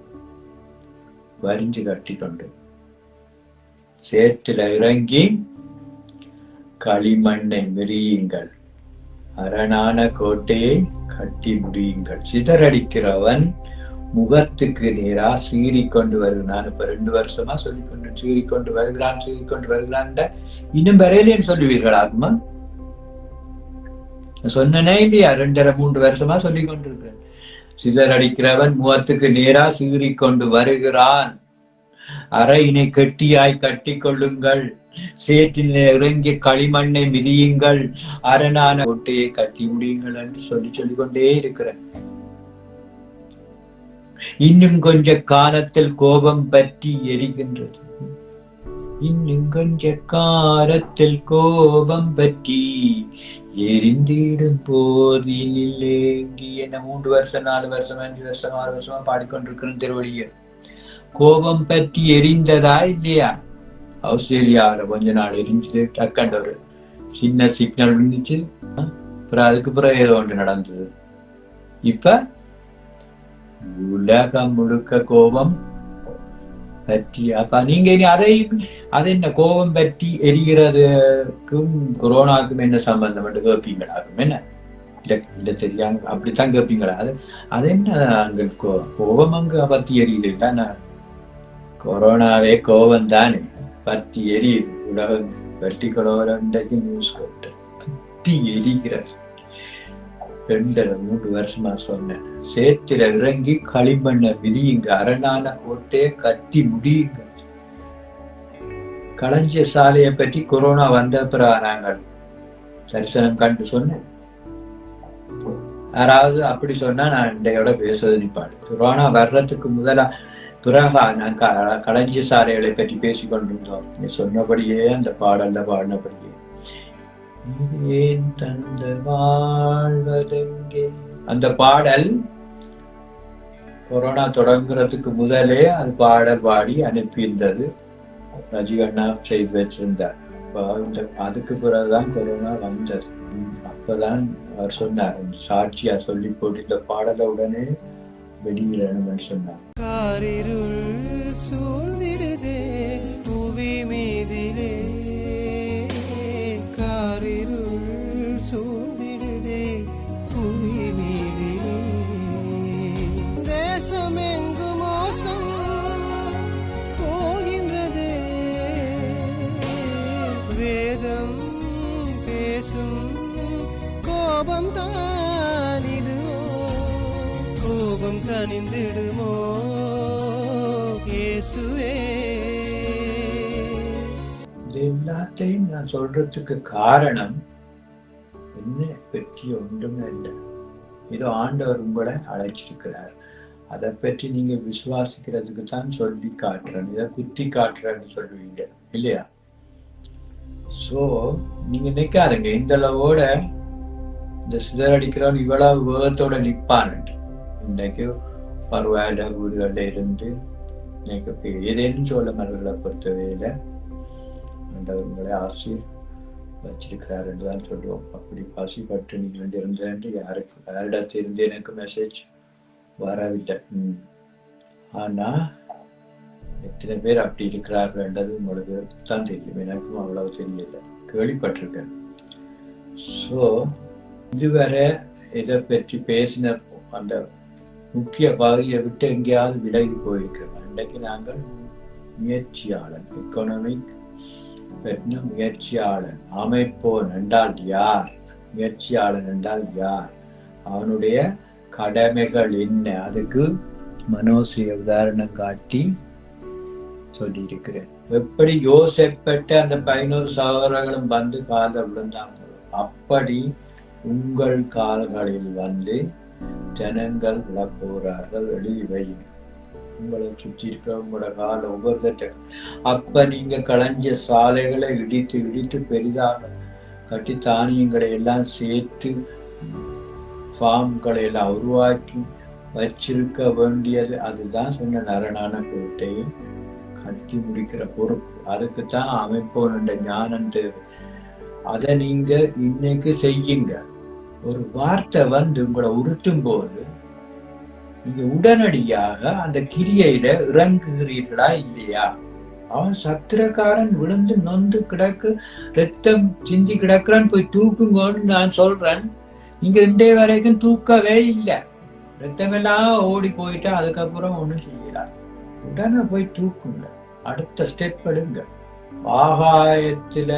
வரிஞ்சு கட்டி கொண்டு சேற்றில இறங்கி களிமண்ணை மிரியுங்கள், அரணான கோட்டையை கட்டி முடியுங்கள். சிதறடிக்கிறவன் முகத்துக்கு நேரா சீறிக்கொண்டு வருகிறான். இப்ப 2 வருஷமா சொல்லிக்கொண்டு சீறிக்கொண்டு வருகிறான். இன்னும் வரையிலேன்னு சொல்லுவீர்கள் ஆத்மா? சொன்னனே இல்லையா? 2.5-3 வருஷமா சொல்லிக் கொண்டிருக்கிறேன். சிதறடிக்கிறவன் முகத்துக்கு நேரா சீறிக்கொண்டு வருகிறான். அறையினை கெட்டியாய் கட்டி கொள்ளுங்கள், சேற்றில் இறங்கிய களிமண்ணை மிதியுங்கள், அரணான கோட்டையை கட்டி முடியுங்கள் என்று சொல்லிக் கொண்டே இருக்கிறேன். இன்னும் கொஞ்ச காலத்தில் கோபம் பற்றி எரிகின்றது. இன்னும் கொஞ்ச காலத்தில் கோபம் பற்றி எரிந்திடும் போதிலேங்கி. என்ன 3 வருஷம் 4 வருஷம் 5 வருஷம் 6 வருஷமா பாடிக்கொண்டிருக்கிறேன் திருவள்ளிய. கோபம் பற்றி எரிந்ததா இல்லையா? ஆஸ்திரேலியாவில கொஞ்ச நாள் எரிஞ்சது. டக்கண்ட ஒரு சின்ன சிக்னல் இருந்துச்சு. அப்புறம் அதுக்கு பிறகு ஏதோ ஒன்று நடந்தது. இப்ப உலகம் முழுக்க கோபம் பற்றி. அப்ப நீங்க அது என்ன கோபம் பற்றி எரிகிறதுக்கும் கொரோனாவுக்கும் என்ன சம்பந்தம் என்று கேட்பீங்களாகும். என்ன இல்ல தெரியாம அப்படித்தான் கேட்பீங்களா? அது என்ன கோபம் அங்கு பத்தி எரியுது? கொரோனாவே கோபம் தானே பற்றி எரியுது. உலகம் பற்றி கொரோனாக்கு நியூஸ் பற்றி எரிகிறது. 2-3 வருஷமா சொன்னேன். சேத்தில இறங்கி களிமண்ணை மிதியுங்க, அரணான கோட்டையை கட்டி முடியுங்க. களஞ்சிய சாலையை பற்றி கொரோனா வந்த பிறகு நாங்கள் தரிசனம் கண்டு சொன்னேன். யாராவது அப்படி சொன்னா நான் இன்றையோட பேசுவது நிப்பாடு. கொரோனா வர்றதுக்கு பிறகு நான் களஞ்சிய சாலைகளை பற்றி பேசிக் கொண்டிருந்தோம். நீ சொன்னபடியே அந்த பாடல்ல பாடினபடியே ஏன் தந்த வாழ்வதெங்கே அந்த பாடல் கொரோனா தொடங்குறதுக்கு முதலே அது பாடல் பாடி அனுப்பியிருந்தது. ரஜிகண்ணா செய்து வச்சிருந்தார். அதுக்கு பிறகுதான் கொரோனா வந்தது. அப்பதான் அவர் சொன்னார், சாட்சியா சொல்லி போட்டு இந்த பாடலை உடனே வெளியிடணும்னு சொன்னார். கோபம் தான் இதுவோ, கோபம் தணிந்திடுமோ இயேசுவே. இது எல்லாத்தையும் நான் சொல்றதுக்கு காரணம் என்ன பற்றி ஒன்றுமே இல்லை. ஏதோ ஆண்டவர் உங்களை அழைச்சிருக்கிறார். அதை பற்றி நீங்க விசுவாசிக்கிறதுக்கு தான் சொல்லி காட்டுறேன், இதை குத்தி காட்டுறேன்னு சொல்லுவீங்க இல்லையா? சோ நீங்க நிக்காதுங்க இந்த அளவோட இந்த சிதறடிக்கிறவன் இவ்வளவு வேகத்தோட நிற்பான். இன்னைக்கு பரவாயில்ல வீடுகள்ல இருந்து இன்னைக்கு ஏதேனும் சோழ மலர்களை பொறுத்தவையில உங்களை ஆசி வச்சிருக்கிறார் என்றுதான் சொல்லுவோம். அப்படி பசிப்பட்டு நீங்க இருந்தேன் யாரிடத்திலிருந்து எனக்கு மெசேஜ் வரவில்லை. ஆனா எத்தனை பேர் அப்படி இருக்கிறார்கள் என்றது உங்களுக்கு தான் தெரியும். எனக்கும் அவ்வளவு தெரியல, கேள்விப்பட்டிருக்கேன். ஸோ இதுவரை இதை பற்றி பேசின அந்த முக்கிய பகுதியை விட்டு எங்கேயாவது விலகி போயிருக்கிறோம். இன்றைக்கு நாங்கள் முயற்சியாளன், எக்கனாமிக் முயற்சியாளன், அமைப்போன் என்றால் யார், முயற்சியாளன் என்றால் யார், அவனுடைய கடமைகள் என்ன, அதுக்கு மனோசிய உதாரணம் காட்டி சொல்லி இருக்கிறேன். எப்படி யோசிப்பட்ட அந்த 11 சகோதரர்களும் வந்து காலில் விழுந்தாங்க, அப்படி உங்கள் கால்களில் வந்து ஜனங்கள் விழப்போகிறார்கள். எழுதி வையுங்க. உங்களை சுற்றி இருக்கிற உங்களோட கால ஒவ்வொரு அப்ப நீங்க களஞ்சிய சாலைகளை இடித்து பெரிதாக கட்டி தானியங்களை எல்லாம் சேர்த்து ஃபார்ம்களை எல்லாம் உருவாக்கி வச்சிருக்க வேண்டியது. அதுதான் சொன்ன நரணான கோட்டையை கட்டி முடிக்கிற பொறுப்பு. அதுக்குத்தான் அமைப்போன்ற ஞானம் தேவை. அதை நீங்க இன்னைக்கு செய்யுங்க. ஒரு வார்த்தை உங்களை உறுத்தும் போது நீங்க உடனடியாக அந்த கிரியையில இறங்குகிறீர்களா இல்லையா? அவன் சத்திரக்காரன் விழுந்து நொந்து கிடக்கு, ரத்தம் சிந்தி கிடக்குறான், போய் தூக்குங்கன்னு நான் சொல்றேன். நீங்க இன்றைய வரைக்கும் தூக்கவே இல்லை. ரத்தமெல்லாம் ஓடி போயிட்டா அதுக்கப்புறம் ஒண்ணும் செய்யலாம். உடனே போய் தூக்குங்க, அடுத்த ஸ்டெப் எடுங்க. ஆகாயத்துல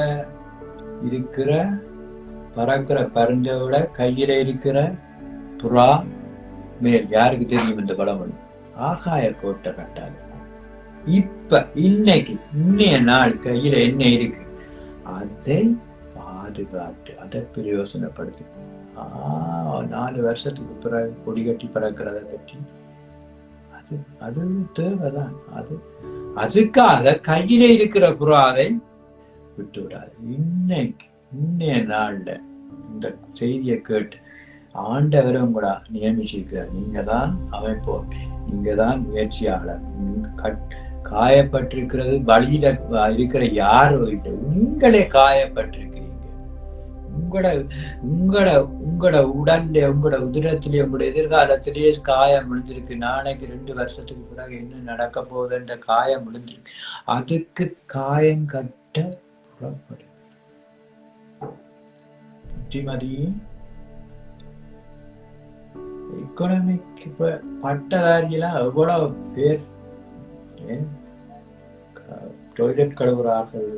இருக்கிற பறக்கிற பருந்தை விட கையில இருக்கிற புறா மேல். யாருக்கு தெரியும் இந்த படம்? ஆகாய கோட்டை கட்டாது. இப்ப இன்னைக்கு இன்னைய நாள் கையில என்ன இருக்கு, அதை பாதுகாத்து அதை பிரயோசனப்படுத்தி 4 வருஷத்துக்கு பிறகு கொடி கட்டி பறக்கிறத பற்றி அது தேவைதான். அதுக்காக கையில இருக்கிற புறாவை விட்டு விடாது. இன்னைய நாள்ல இந்த செய்தியை கேட்டு ஆண்டவரை உங்களா நியமிச்சிருக்கிறார். நீங்க தான் அமைப்போர், நீங்க தான் முயற்சியாளர். காயப்பட்டிருக்கிறது வழியில இருக்கிற யாரோ இல்லை, நீங்களே காயப்பட்டிருக்கிறீங்க. உங்களோட உடல்ல, உங்களோட உதிரத்திலே, உங்களோட எதிர்காலத்திலேயே காயம் விழுந்திருக்கு. நாளைக்கு 2 வருஷத்துக்கு பிறகு என்ன நடக்க போகுதுன்ற காயம் விழுந்திருக்கு. அதுக்கு காயம் கட்ட புறப்படு. புத்திமதி எக்கனாமிக் இப்ப பட்டதாரியெல்லாம் எவ்வளவு பேர் டாய்லெட் கழுவுறார்கள்,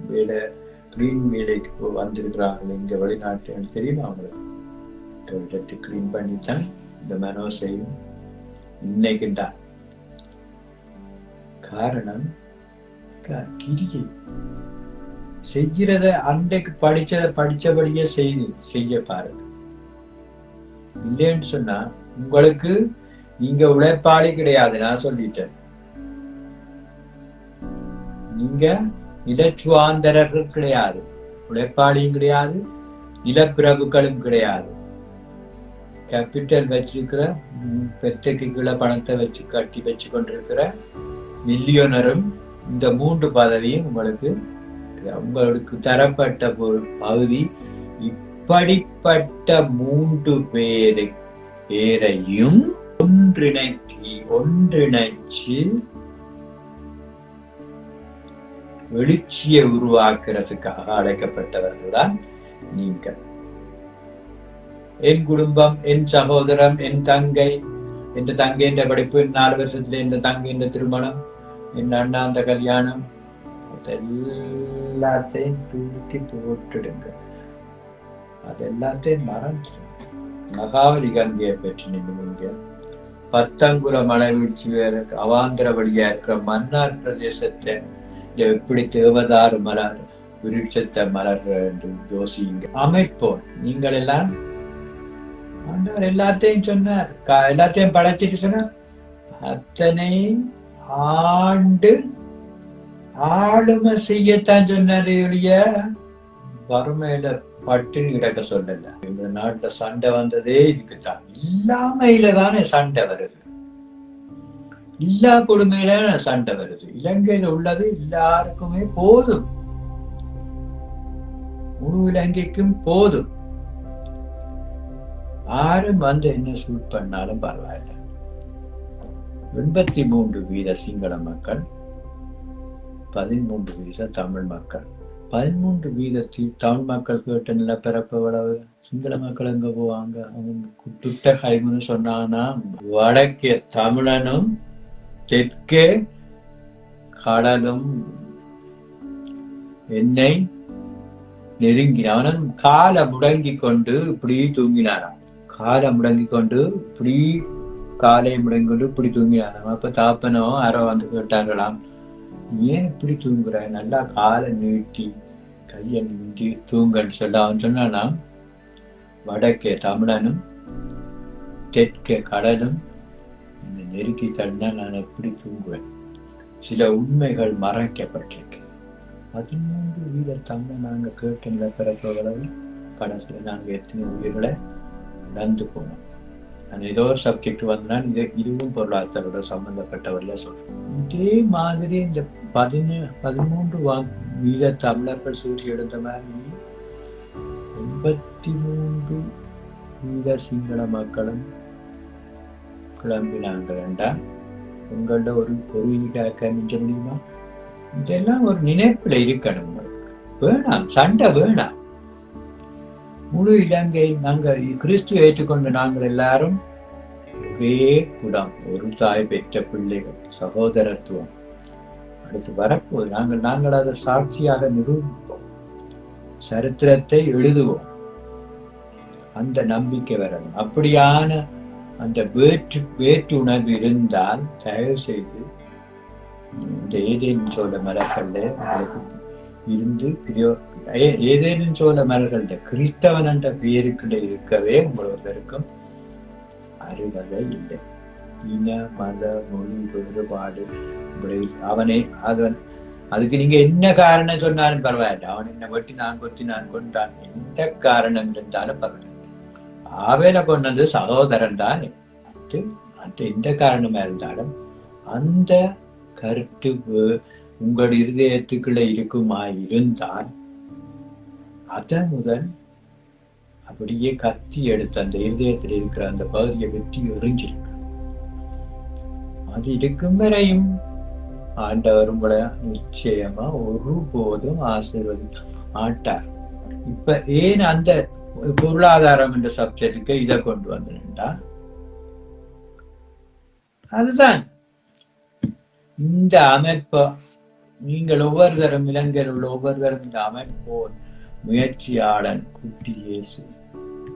வேலை கிளீன் வேலைக்கு வந்திருக்கிறார்கள் இங்க வெளிநாட்டு. தெரியுமா அவங்களுக்கு? டாய்லெட் கிளீன் பண்ணித்தான் இந்த மனோ செய்யும் இன்னைக்குதான். காரணம் கிரியை செய்கிறத அன்றைக்கு படிச்சபடியே செய்ய பாருங்க. இல்லைன்னு சொன்னா உங்களுக்கு நீங்க உழைப்பாளி கிடையாது. நான் சொல்லிட்டேன், நீங்க நிலச்சுவாந்தரர்கள் கிடையாது, உழைப்பாளியும் கிடையாது, நிலப்பிரபுக்களும் கிடையாது. கேபிட்டல் வச்சிருக்கிற பெத்தைக்கு கீழே பணத்தை வச்சு கட்டி வச்சு கொண்டிருக்கிற மில்லியனரும் இந்த 3 பதவியும் உங்களுக்கு தரப்பட்ட ஒரு பகுதி. இப்படிப்பட்ட 3 பேரையும் ஒன்றிணைச்சு எழுச்சியை உருவாக்குறதுக்காக அழைக்கப்பட்டவர்கள் தான் நீங்கள். என் குடும்பம், என் சகோதரம், என் தங்கை, என் தங்கைன்ற படிப்பு, 4 வருஷத்துல என் தங்கைன்ற திருமணம், என் அண்ணா அந்த கல்யாணம், எல்லாத்தையும் தூக்கி போட்டுடுங்க. அது எல்லாத்தையும் மறந்துடுங்க. மகாவலி கங்கையை பற்றி நின்றுங்க. பத்தங்குல மலை வீழ்ச்சி வேற அவாந்திர வழியா இருக்கிற மன்னார் பிரதேசத்தை எப்படி தேவதாறு மலர் விருட்சத்தை மலர் என்று யோசிங்க. அமைப்போம். நீங்கள் எல்லாம் ஆண்டவர் எல்லாத்தையும் சொன்னார், எல்லாத்தையும் படைச்சிட்டு சொன்னார். அத்தனை ஆண்டு ஆளுமை செய்யத்தான் சொன்னாரு ஒழிய வறுமையில பட்டினி கிடக்க சொல்லல. இந்த நாட்டுல சண்டை வந்ததே இதுக்குத்தான். இல்லாமையில தானே சண்டை வருது, இல்லா கொடுமையில சண்டை வருது. இலங்கையில உள்ளது எல்லாருக்குமே போதும், முழு இலங்கைக்கும் போதும். யாரும் வந்து என்ன சூட் பண்ணாலும் பரவாயில்ல. 83% சிங்கள மக்கள், 13% தமிழ் மக்கள். 13% தமிழ் மக்கள் கேட்ட நிலப்பரப்பு எவ்வளவு? சிங்கள மக்கள் எங்க போவாங்க? அவங்க துட்ட கைமுன்னு சொன்னாங்கன்னா, வடக்கே தமிழனும் தெற்கே கடலும் என்னை நெருங்கினான். காலை முடங்கி கொண்டு இப்படி தூங்கினாராம். காலை முடங்கி கொண்டு இப்படி காலை முடங்கி கொண்டு இப்படி தூங்கினாராம். அப்ப தாப்பனோ யாரோ வந்து கேட்டார்களாம், ஏன் இப்படி தூங்குற? நல்லா காலை நீட்டி கையை நீட்டி தூங்கன்னு சொல்ல. அவன் சொன்னானா, வடக்கே தமிழனும் தெற்கே கடலும் என்னை நெருக்கி தள்ளினா நான் எப்படி தூங்குவேன்? சில உண்மைகள் மறைக்கப்பட்டிருக்கு. 13% தமிழை நாங்க கேட்ட நிலப்பரப்புகளவு கடைசியில் நாங்க எத்தனை உயிர்களை நடந்து போனோம். நான் ஏதோ ஒரு சப்ஜெக்ட் வந்தனால் இதுவும் பொருளாதாரோட சம்பந்தப்பட்டவர்கள சொல்றேன். இதே மாதிரி இந்த 13 வீத தமிழர்கள் சூழ்ச்சி எடுத்த மாதிரி 83 வீத சிங்கள மக்களும் கிளம்பினாங்கண்டா உங்கள்ட ஒரு ஈடாக்க மிஞ்ச முடியுமா? இதெல்லாம் ஒரு நினைப்புல இருக்கணும். வேணாம், சண்டை வேணாம். முழு இலங்கை நாங்கள் கிறிஸ்து ஏற்றுக்கொண்ட நாங்கள் எல்லாரும் ஒரே குடம், ஒரு தாய் பெற்ற பிள்ளைகள், சகோதரத்துவம் அடுத்து வரப்போது. நாங்கள் அதை சாட்சியாக நிரூபிப்போம், சரித்திரத்தை எழுதுவோம். அந்த நம்பிக்கை வரணும். அப்படியான அந்த வேற்று உணர்வு இருந்தால் தயவு செய்து இந்த ஏதேனும் சோழ மரங்கள்ல உங்களுக்கு இருந்து ஏதேனும் சோழ மரங்கள்ட கிறிஸ்தவன் என்ற பெயருக்குள்ள இருக்கவே உங்களுக்கும் அருகதை இல்லை. இன மத மொழி வேறுபாடு அவனே அதுக்கு நீங்க என்ன காரணம் சொன்னாலும் பரவாயில்ல. அவன் என்ன வெட்டி நான் கொத்தி நான் கொண்டான், எந்த காரணம் இருந்தாலும் பரவாயில்ல. ஆவேல கொண்டது சகோதரன் தான். எந்த காரணமா இருந்தாலும் அந்த கருத்து உங்கள் இருதயத்துக்குள்ள இருக்குமா இருந்தால் அத முதல் அப்படியே கத்தி எடுத்து அந்த இருதயத்தில் இருக்கிற அந்த பகுதியை வெட்டி எறிஞ்சிருக்கு. அது இருக்கும் வரையும் ஆண்டவர் உங்களை நிச்சயமா ஒருபோதும் ஆசீர்வதிக்க மாட்டார். இப்ப ஏன் அந்த பொருளாதாரம் என்ற சப்ஜெக்டுக்கு இதை கொண்டு வந்தா, அதுதான் இந்த அமைப்பை நீங்கள் ஒவ்வொருத்தரும் இளைஞர் உள்ள ஒவ்வொருத்தரும் இந்த அமைப்போர் முயற்சியாளன் குட்டி இயேசு,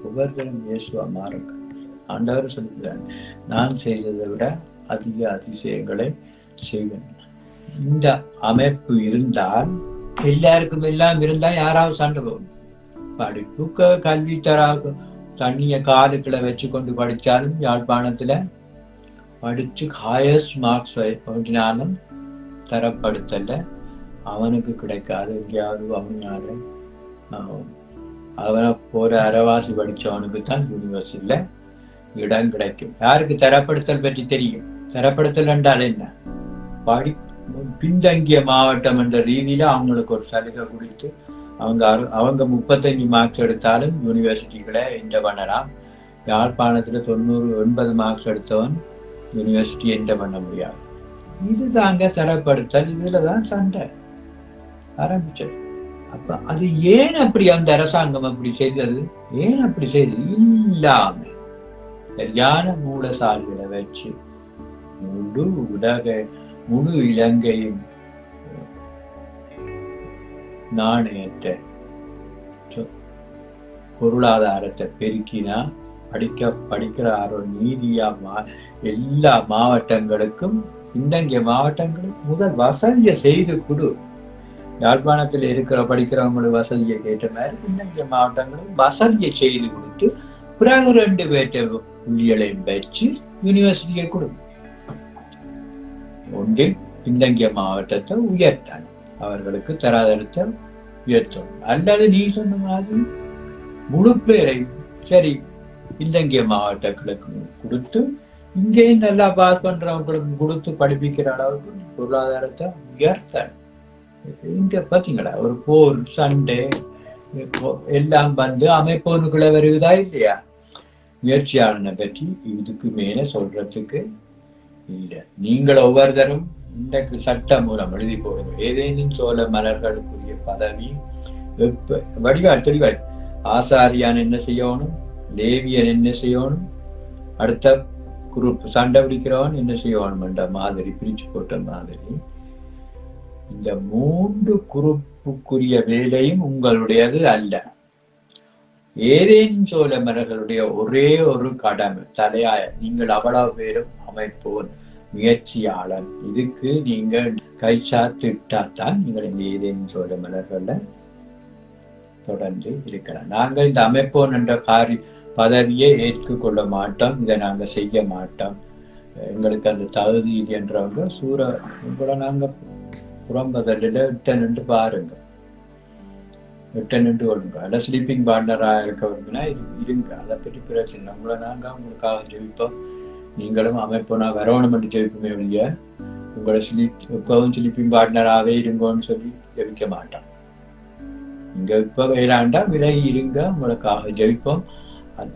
ஒவ்வொருத்தரும் இயேசுவா மாறுங்க. ஆண்டவர் சொல்லுகிறார், நான் செய்ததை விட அதிக அதிசயங்களை செய்வேன். இந்த அமைப்பு இருந்தால் எல்லாருக்கும் எல்லாம் இருந்தா யாராவது சண்டை போகணும். படிப்புக்கு கல்வி தராக தண்ணிய காலுக்களை வச்சு கொண்டு படிச்சாலும் யாழ்ப்பாணத்துல படிச்சு ஹையஸ்ட் மார்க்ஸ் ஓட்டினாலும் தரப்படுத்தல அவனுக்கு கிடைக்காது. எங்கேயாவது அவனை போற அரைவாசி படிச்சவனுக்கு தான் யூனிவர்சிட்டியில இடம் கிடைக்கும். யாருக்கு தரப்படுத்தல் பற்றி தெரியும்? தரப்படுத்தல் என்றால் என்ன? பின்தங்கிய மாவட்டம் என்ற ரீதியில அவங்களுக்கு ஒரு சலுகை கொடுத்து அவங்க 35 மார்க்ஸ் எடுத்தாலும் யூனிவர்சிட்டிகளை என்ட பண்ணலாம். யாழ்ப்பாணத்துல 90-80 மார்க்ஸ் எடுத்தவன் யூனிவர்சிட்டி என்ட பண்ண முடியாது. இது தாங்க தரப்படுத்தல். இதுலதான் சண்டை ஆரம்பிச்சது. அப்ப அது ஏன் அப்படி அந்த அரசாங்கம் அப்படி செய்தது? ஏன் அப்படி செய்தது? இல்லாம சரியான மூலசாலிகளை வச்சு முழு இலங்கையும் நாணயத்தை பொருளாதாரத்தை பெருக்கினா படிக்கிறாரோ நீதியா எல்லா மாவட்டங்களுக்கும் பின்தங்கிய மாவட்டங்களுக்கு முதல் வசதியை செய்து கொடு. யாழ்ப்பாணத்தில் படிக்கிறவங்களுக்கு வசதியை கேட்ட மாதிரி பின்தங்கிய மாவட்டங்களுக்கு வசதியை செய்து கொடுத்து பிறகு 2 பேற்ற புள்ளிகளையும் வச்சு யூனிவர்சிட்டியை கொடுக்கும். ஒன்றில் பின்தங்கிய மாவட்டத்தை உயர்த்தான், அவர்களுக்கு தராதரத்தை உயர்த்தணும். அல்லது நீ சொன்ன மாதிரி முழு பேரை சரி பின்தங்கிய மாவட்டங்களுக்கு கொடுத்து இங்கேயும் நல்லா பாஸ் பண்றவங்களுக்கு கொடுத்து படிப்பிக்கிற அளவுக்கு பொருளாதாரத்தை உயர்த்த. இங்க பாத்தீங்களா ஒரு போர் சண்டை எல்லாம் வந்து அமைப்போனுக்குள்ள வருவதா இல்லையா? முயற்சியாளனை பற்றி இதுக்கு மேல சொல்றதுக்கு இல்லை. நீங்கள் ஒவ்வொருத்தரும் இன்றைக்கு சட்ட மூலம் எழுதி போடுங்க. ஏதேனும் சோழ மலர்களுக்குரிய பதவி தெளிவாள். ஆசாரியான் என்ன செய்யணும், லேவியன் என்ன செய்யணும், அடுத்த குரூப் சண்டை பிடிக்கிறவன் என்ன செய்யணும் என்ற மாதிரி பிரிச்சு போட்ட மாதிரி இந்த 3 குரூப்புக்குரிய வேலையும் உங்களுடையது அல்ல. ஏதேனும் சோழ மலர்களுடைய ஒரே ஒரு கடமை தலையாய நீங்கள் அவ்வளவு பேரும் அமைப்போன் முயற்சியாளன். இதுக்கு நீங்கள் கைச்சாத்திட்டாத்தான் நீங்கள் இந்த ஏதேனும் சோழ மலர்கள்ல தொடர்ந்து இருக்கலாம். நாங்கள் இந்த அமைப்போன் என்ற பதவியை ஏற்றுக்கொள்ள மாட்டோம், இதை நாங்கள் செய்ய மாட்டோம், எங்களுக்கு அந்த தகுதி என்றவங்க உங்களை நாங்க புறம்பதில் நின்று பாருங்க. 8 நின்று ஒழுங்கு அல்ல ஸ்லீப்பிங் பார்ட்னராக இருக்க விரும்பினா இருங்க, அதை பற்றி பிரச்சனை. உங்களை நாங்கள் உங்களுக்காக ஜெபிப்போம், நீங்களும் அமைப்போனா வரவணும் என்று ஜெபிப்போமே ஒழிய உங்களை எப்பவும் ஸ்லீப்பிங் பார்ட்னராகவே இருங்கன்னு சொல்லி ஜெபிக்க மாட்டோம். இங்க இப்ப வேளாண்டா விலகி இருங்க, உங்களுக்காக ஜெபிப்போம்.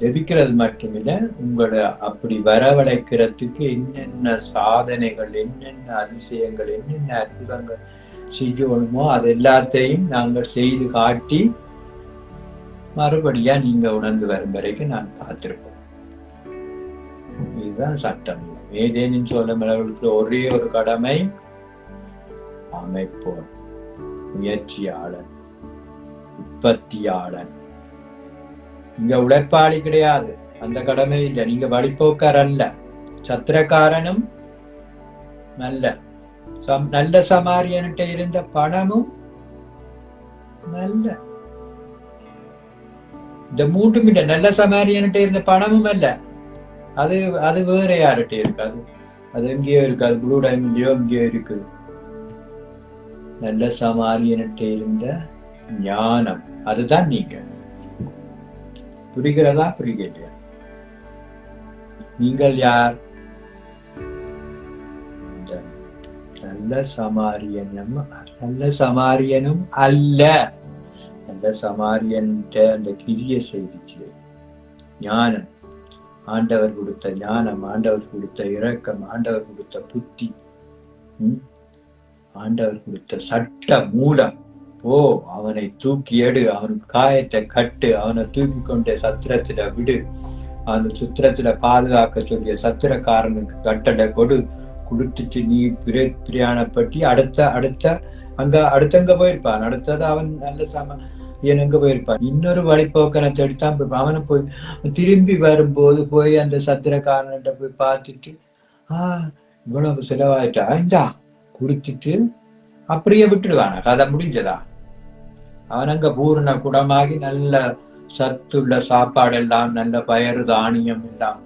ஜெபிக்கிறது மட்டுமில்லை, உங்களை அப்படி வரவழைக்கிறதுக்கு என்னென்ன சாதனைகள், என்னென்ன அதிசயங்கள், என்னென்ன அற்புதங்கள் செய்யணுமோ அது எல்லாத்தையும் நாங்கள் செய்து காட்டி மறுபடியா நீங்க உணர்ந்து வரும் வரைக்கும் நான் காத்திருப்போம். இதுதான் சட்டம். ஏதேனும் சொல்ல மலர்களுக்கு ஒரே ஒரு கடமை, அமைப்போம், முயற்சியாளன், உற்பத்தியாளன். இங்க உழைப்பாளி கிடையாது, அந்த கடமை இல்லை. நீங்க வழிபோக்கர் அல்ல, சத்திரக்காரனும் நல்ல சமாரியன்கிட்ட இருந்த பணமும் நல்ல, இந்த மூன்றும் இல்லை. நல்ல சமாரியன்கிட்ட இருந்த பணமும் அல்ல, அது வேற யார்கிட்ட இருக்காது, அது எங்கேயோ இருக்காது, ப்ளூ டைம்லயோ எங்கேயோ இருக்குது. நல்ல சமாரியன்கிட்ட இருந்த ஞானம், அதுதான் நீங்க. புரிகிறதா? புரிகிறீர்களா? நீங்கள் யார்? நல்ல சமாரியனும் அல்ல. நல்ல சமாரியன் அந்த கிரிய செய்திச்சு ஞானம், ஆண்டவர் கொடுத்த ஞானம், ஆண்டவர் கொடுத்த இரக்கம், ஆண்டவர் கொடுத்த புத்தி, ஆண்டவர் கொடுத்த சட்ட மூலம். அவனை தூக்கி எடு, அவன் காயத்தை கட்டு, அவனை தூக்கி கொண்ட சத்திரத்துல விடு, அந்த சுத்திரத்துல பாதுகாக்க சொல்லிய சத்திரக்காரனுக்கு கட்டளை கொடுத்துட்டு நீ பிரயாணப்பட்டு அடுத்தங்க போயிருப்பான். அடுத்தது அவன் நல்ல எங்க போயிருப்பான். இன்னொரு வழிபோக்கனை தேடித்தான் அவனை போய் திரும்பி வரும்போது போய் அந்த சத்திரக்காரன்கிட்ட போய் பார்த்துட்டு இவ்வளவு செலவாயிட்டா இந்தா கொடுத்துட்டு அப்படியே விட்டுடுவான. கதை முடிஞ்சதா? அவன் அங்க பூர்ண குடமாகி நல்ல சத்துள்ள சாப்பாடு எல்லாம், நல்ல பயறு தானியம் எல்லாம்,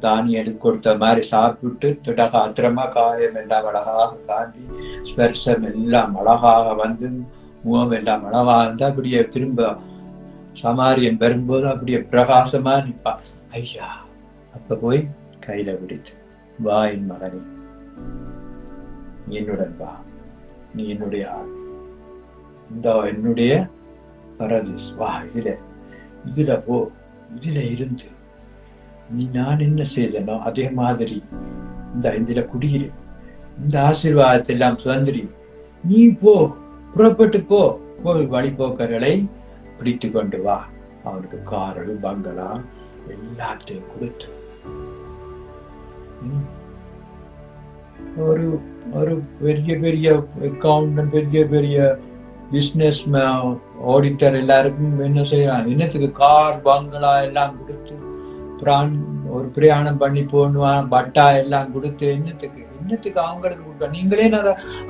தானியம் கொடுத்த மாதிரி சாப்பிட்டு திடகாத்திரமா காயம் எல்லாம் அழகாக காண்டி, ஸ்பர்சம் எல்லாம் அழகாக வந்து, முகம் எல்லாம் அழகாக இருந்தா அப்படியே திரும்ப சமாரியன் வரும்போது அப்படியே பிரகாசமா நிற்பான். ஐயா, அப்ப போய் கையில பிடித்து, வா என் மகனே, என்னுடன் வா, நீ என்னுடைய ஆள், இந்த என்னுடைய பரதீஸ், வா, இதுல போ, இதுல இருந்து நீ நான் என்ன செய்தனோ அதே மாதிரி இதுல குடியிரு, இந்த ஆசீர்வாதத்தை எல்லாம் சுதந்திரி, நீ புறப்பட்டு போய் வழிபோக்கர்களை பிடித்து கொண்டு வா. அவனுக்கு காரு, பங்களா எல்லாத்தையும் கொடுத்து ஒரு பெரிய அக்கௌண்டன்ட், பெரிய பிசினஸ் ஆடிட்டர் எல்லாருக்கும் என்ன செய்யறான், என்னத்துக்கு கார், பங்களா எல்லாம் கொடுத்து ஒரு பிரயாணம் பண்ணி போடுவான், பட்டா எல்லாம் கொடுத்து என்னத்துக்கு அவங்களுக்கு கொடுக்க? நீங்களே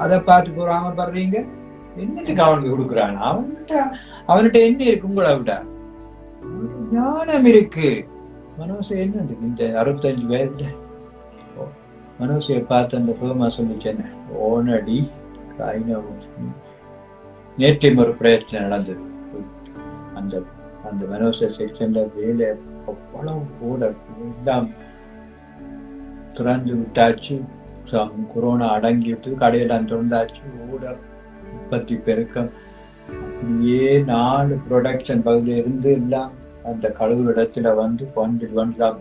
அதை பார்த்து போறாம படுறீங்க. என்னத்துக்கு அவனுக்கு கொடுக்குறான்? அவன்கிட்ட என்ன இருக்கு? உங்களை விட ஞானம் இருக்கு. மனோசை என்ன இந்த 65 வயதுல மனோசையை பார்த்து அந்த ஃபேமா சொல்லிச்சேன், ஓனடி நேற்றையும் ஒரு பிரச்சனை நடந்தது. அந்த மனோசை செக்ஷன்ல வேலை அவ்வளவு எல்லாம் திறந்து விட்டாச்சு. கொரோனா அடங்கிட்டு கடையெல்லாம் திறந்தாச்சு. உற்பத்தி பெருக்கம் அப்படியே 4 ப்ரொடக்ஷன் பகுதியில இருந்து எல்லாம் அந்த கடவுள் இடத்துல வந்து கொண்டு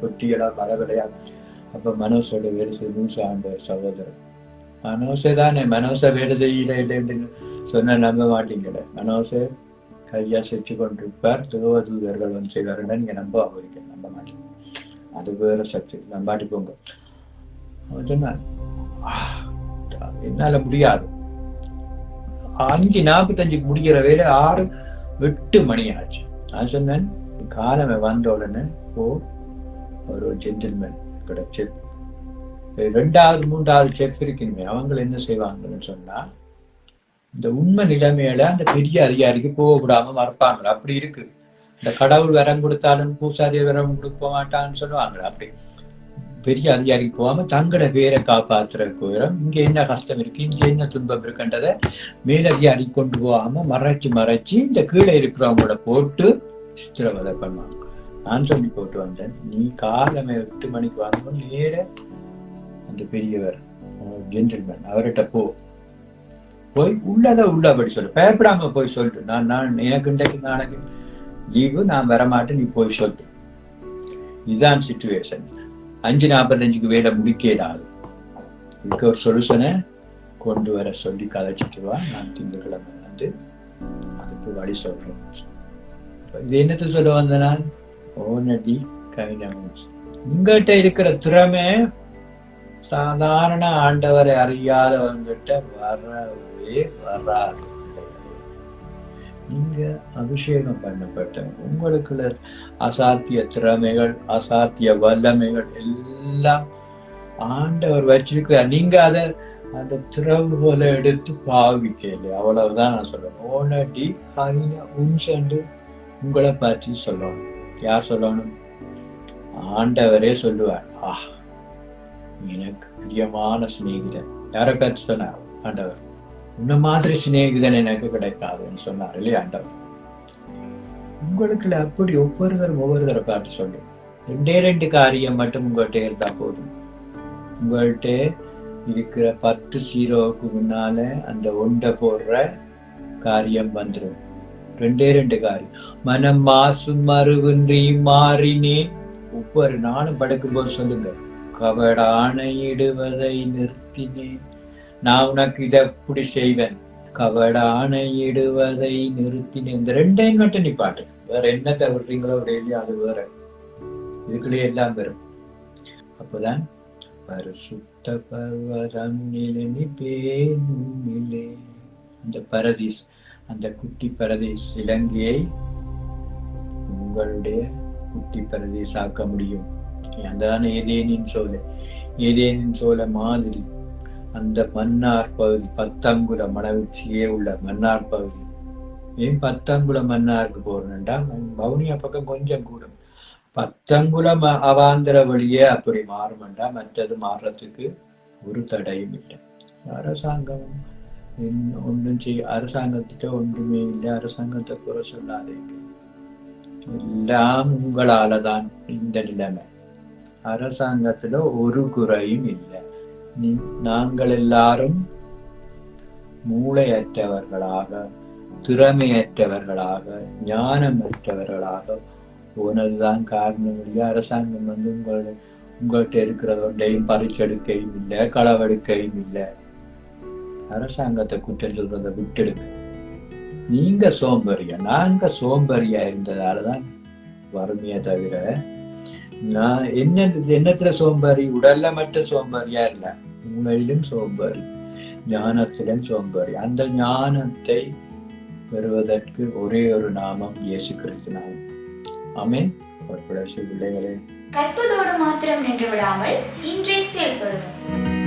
பொட்டியெல்லாம் பரவலையா. அப்ப மனோசோட வேலை செய்ய அந்த சகோதரர் மனோசை தானே, மனோசை வேலை செய்யல இல்லைன்னு சொன்ன நம்ப மாட்டீங்கட. மனோசை கையா செச்சு கொண்டிருப்பார். தேவதூதர்கள் வந்து செய்வாருன்னா நீங்க நம்ப மாட்டீங்க. அது வேற சப்ஜெக்ட், நம்பாட்டி போங்க. சொன்னான் என்னால முடியாது. 5:45 முடிகிற வேலை 6-8 மணி ஆச்சு. நான் சொன்னேன், காலமே வந்த உடனே ஒரு ஜென்டில்மேன் கிடைச்சு 2வது 3வது செஃப் இருக்கணுமே, அவங்க என்ன செய்வாங்கன்னு சொன்னா, இந்த உண்மை நிலைமையில அந்த பெரிய அதிகாரிக்கு போக விடாம மறப்பாங்க. அப்படி இருக்கு. இந்த கடவுள் வரம் கொடுத்தாலும் பூசாரி வரம் கொடுக்க மாட்டான்னு சொல்லுவாங்க. அப்படி பெரிய அதிகாரிக்கு போகாம தங்களோட பேரை காப்பாற்றுற கோரம் இங்க என்ன கஷ்டம் இருக்கு, இங்க என்ன துன்பம் இருக்குன்றதை மேலதிகாரி கொண்டு போகாம மறைச்சு இந்த கீழே இருக்கிறவங்களோட போட்டு சித்திரவதை பண்ணுவாங்க. நான் சொல்லி போட்டு வந்தேன், நீ காலமே 8 மணிக்கு வாங்க, நேர அந்த பெரியவர் ஜென்டில்மேன் அவர்கிட்ட போய் உள்ளபடி சொல்லு, பயப்படாம போய் சொல்லிட்டு, நான் எனக்கு இன்றைக்கு நாளைக்கு லீவு, நான் வரமாட்டேன், நீ போய் சொல்லு. இதுதான் சிச்சுவேஷன். 5:45 வேலை முடிக்கலாது. இதுக்கு ஒரு சொல்யூஷனை கொண்டு வர சொல்லி கதைச்சிட்டு வா, நான் திங்கட்கிழமை வந்து அதுக்கு வழி சொல்றேன். இது என்னத்தை சொல்ல வந்த நான் ஓனடி கைனமூச்சு. உங்கள்கிட்ட இருக்கிற திறமை சாதாரண ஆண்டவரை அறியாதவங்கிட்ட வரவே வராது. நீங்க அபிஷேகம் பண்ணப்பட்ட உங்களுக்குள்ள அசாத்திய திறமைகள், அசாத்திய வல்லமைகள் எல்லாம் ஆண்டவர் வச்சிருக்கிறார். நீங்க அதை அந்த திறவு போல எடுத்து பாவிக்கல, அவ்வளவுதான் நான் சொல்றேன். ஓனடி கைன உன்சண்டு உங்களை பற்றி சொல்லணும். யார் சொல்லணும்? ஆண்டவரே சொல்லுவார். எனக்கு பிரியமான சிநேகிதன். யாரை பற்றி சொன்னார்? ஆண்டவர். இந்த மாதிரி சிநேகிதன் எனக்கு கிடைக்காதுன்னு சொன்னார் இல்லையா ஆண்டவர். உங்களுக்குள்ள அப்படி ஒவ்வொருத்தரை பார்த்து சொல்லு. 2 காரியம் மட்டும் உங்கள்கிட்ட இருந்தா போதும். உங்கள்கிட்ட இருக்கிற 10 0க்கு முன்னால அந்த ஒன்றை போடுற காரியம் வந்துடும். 2 காரியம். மனம் மாசும் மறுவின்றி மாறினேன். ஒவ்வொரு நாளும் படுக்கும்போது சொல்லுங்க, கபட ஆணையிடுவதை நிறுத்தினேன். நான் உனக்கு இதை எப்படி செய்வேன், கபட ஆணையிடுவதை நிறுத்தினேன். இந்த 2 மட்டும் நீ பாட்டு, வேற என்ன தவிர்றீங்களோ இல்லையோ அது வேற, இதுக்குள்ளே எல்லாம் வரும். அப்போதான் பரிசுத்த பர்வதம் நிலைநிப்பேனுமில்லே. அந்த பரதீஸ், அந்த குட்டி பரதீஸ் இலங்கையை உங்களுடைய குட்டி பரதீஸ் ஆக்க முடியும். அதான் ஏதேனின் சோலை மாதிரி அந்த மன்னார் பகுதி, 10 அங்குல மனவீழ்ச்சியே உள்ள மன்னார் பகுதி. ஏன் 10 அங்குல மன்னாருக்கு போறேன்டா, பவுனியா பக்கம் கொஞ்சம் கூடும். 10 அங்குலம் அவாந்திர வழியே அப்படி மாறுமெண்டா, மற்றது மாறுறதுக்கு ஒரு தடையும் இல்லை. அரசாங்கம் ஒன்றும் அரசாங்கத்திட்ட ஒன்றுமே இல்லை. அரசாங்கத்தை குறை சொல்லாதீங்க, எல்லாம் உங்களால தான் இந்த நிலைமை. அரசாங்கத்துல ஒரு குறையும் இல்லை. நாங்கள் எல்லாரும் மூளையற்றவர்களாக, திறமையற்றவர்களாக, ஞானமற்றவர்களாக போனதுதான் காரணம். அரசாங்கம் வந்து உங்கள்கிட்ட இருக்கிறதொன்றையும் பறிச்செடுக்கையும் இல்லை, களவெடுக்கையும் இல்லை. அரசாங்கத்தை குற்றம் சொல்றதை விட்டுடுங்க. நீங்க சோம்பேறியா, நாங்க சோம்பேறியா இருந்ததாலதான் வறுமையை தவிர, நான் என்னத்துல சோம்பேறி, உடல்ல மட்டும் சோம்பேறியா இல்ல, மூளையிலும் சோம்பேறி, ஞானத்திலும் சோம்பேறி. அந்த ஞானத்தை பெறுவதற்கு ஒரே ஒரு நாமம் இயேசு கிறிஸ்து நாமம். ஆமென். பிள்ளைகளே, கற்பதோடு மாத்திரம் நின்று விடாமல் இன்றே செயல்படுவோம்.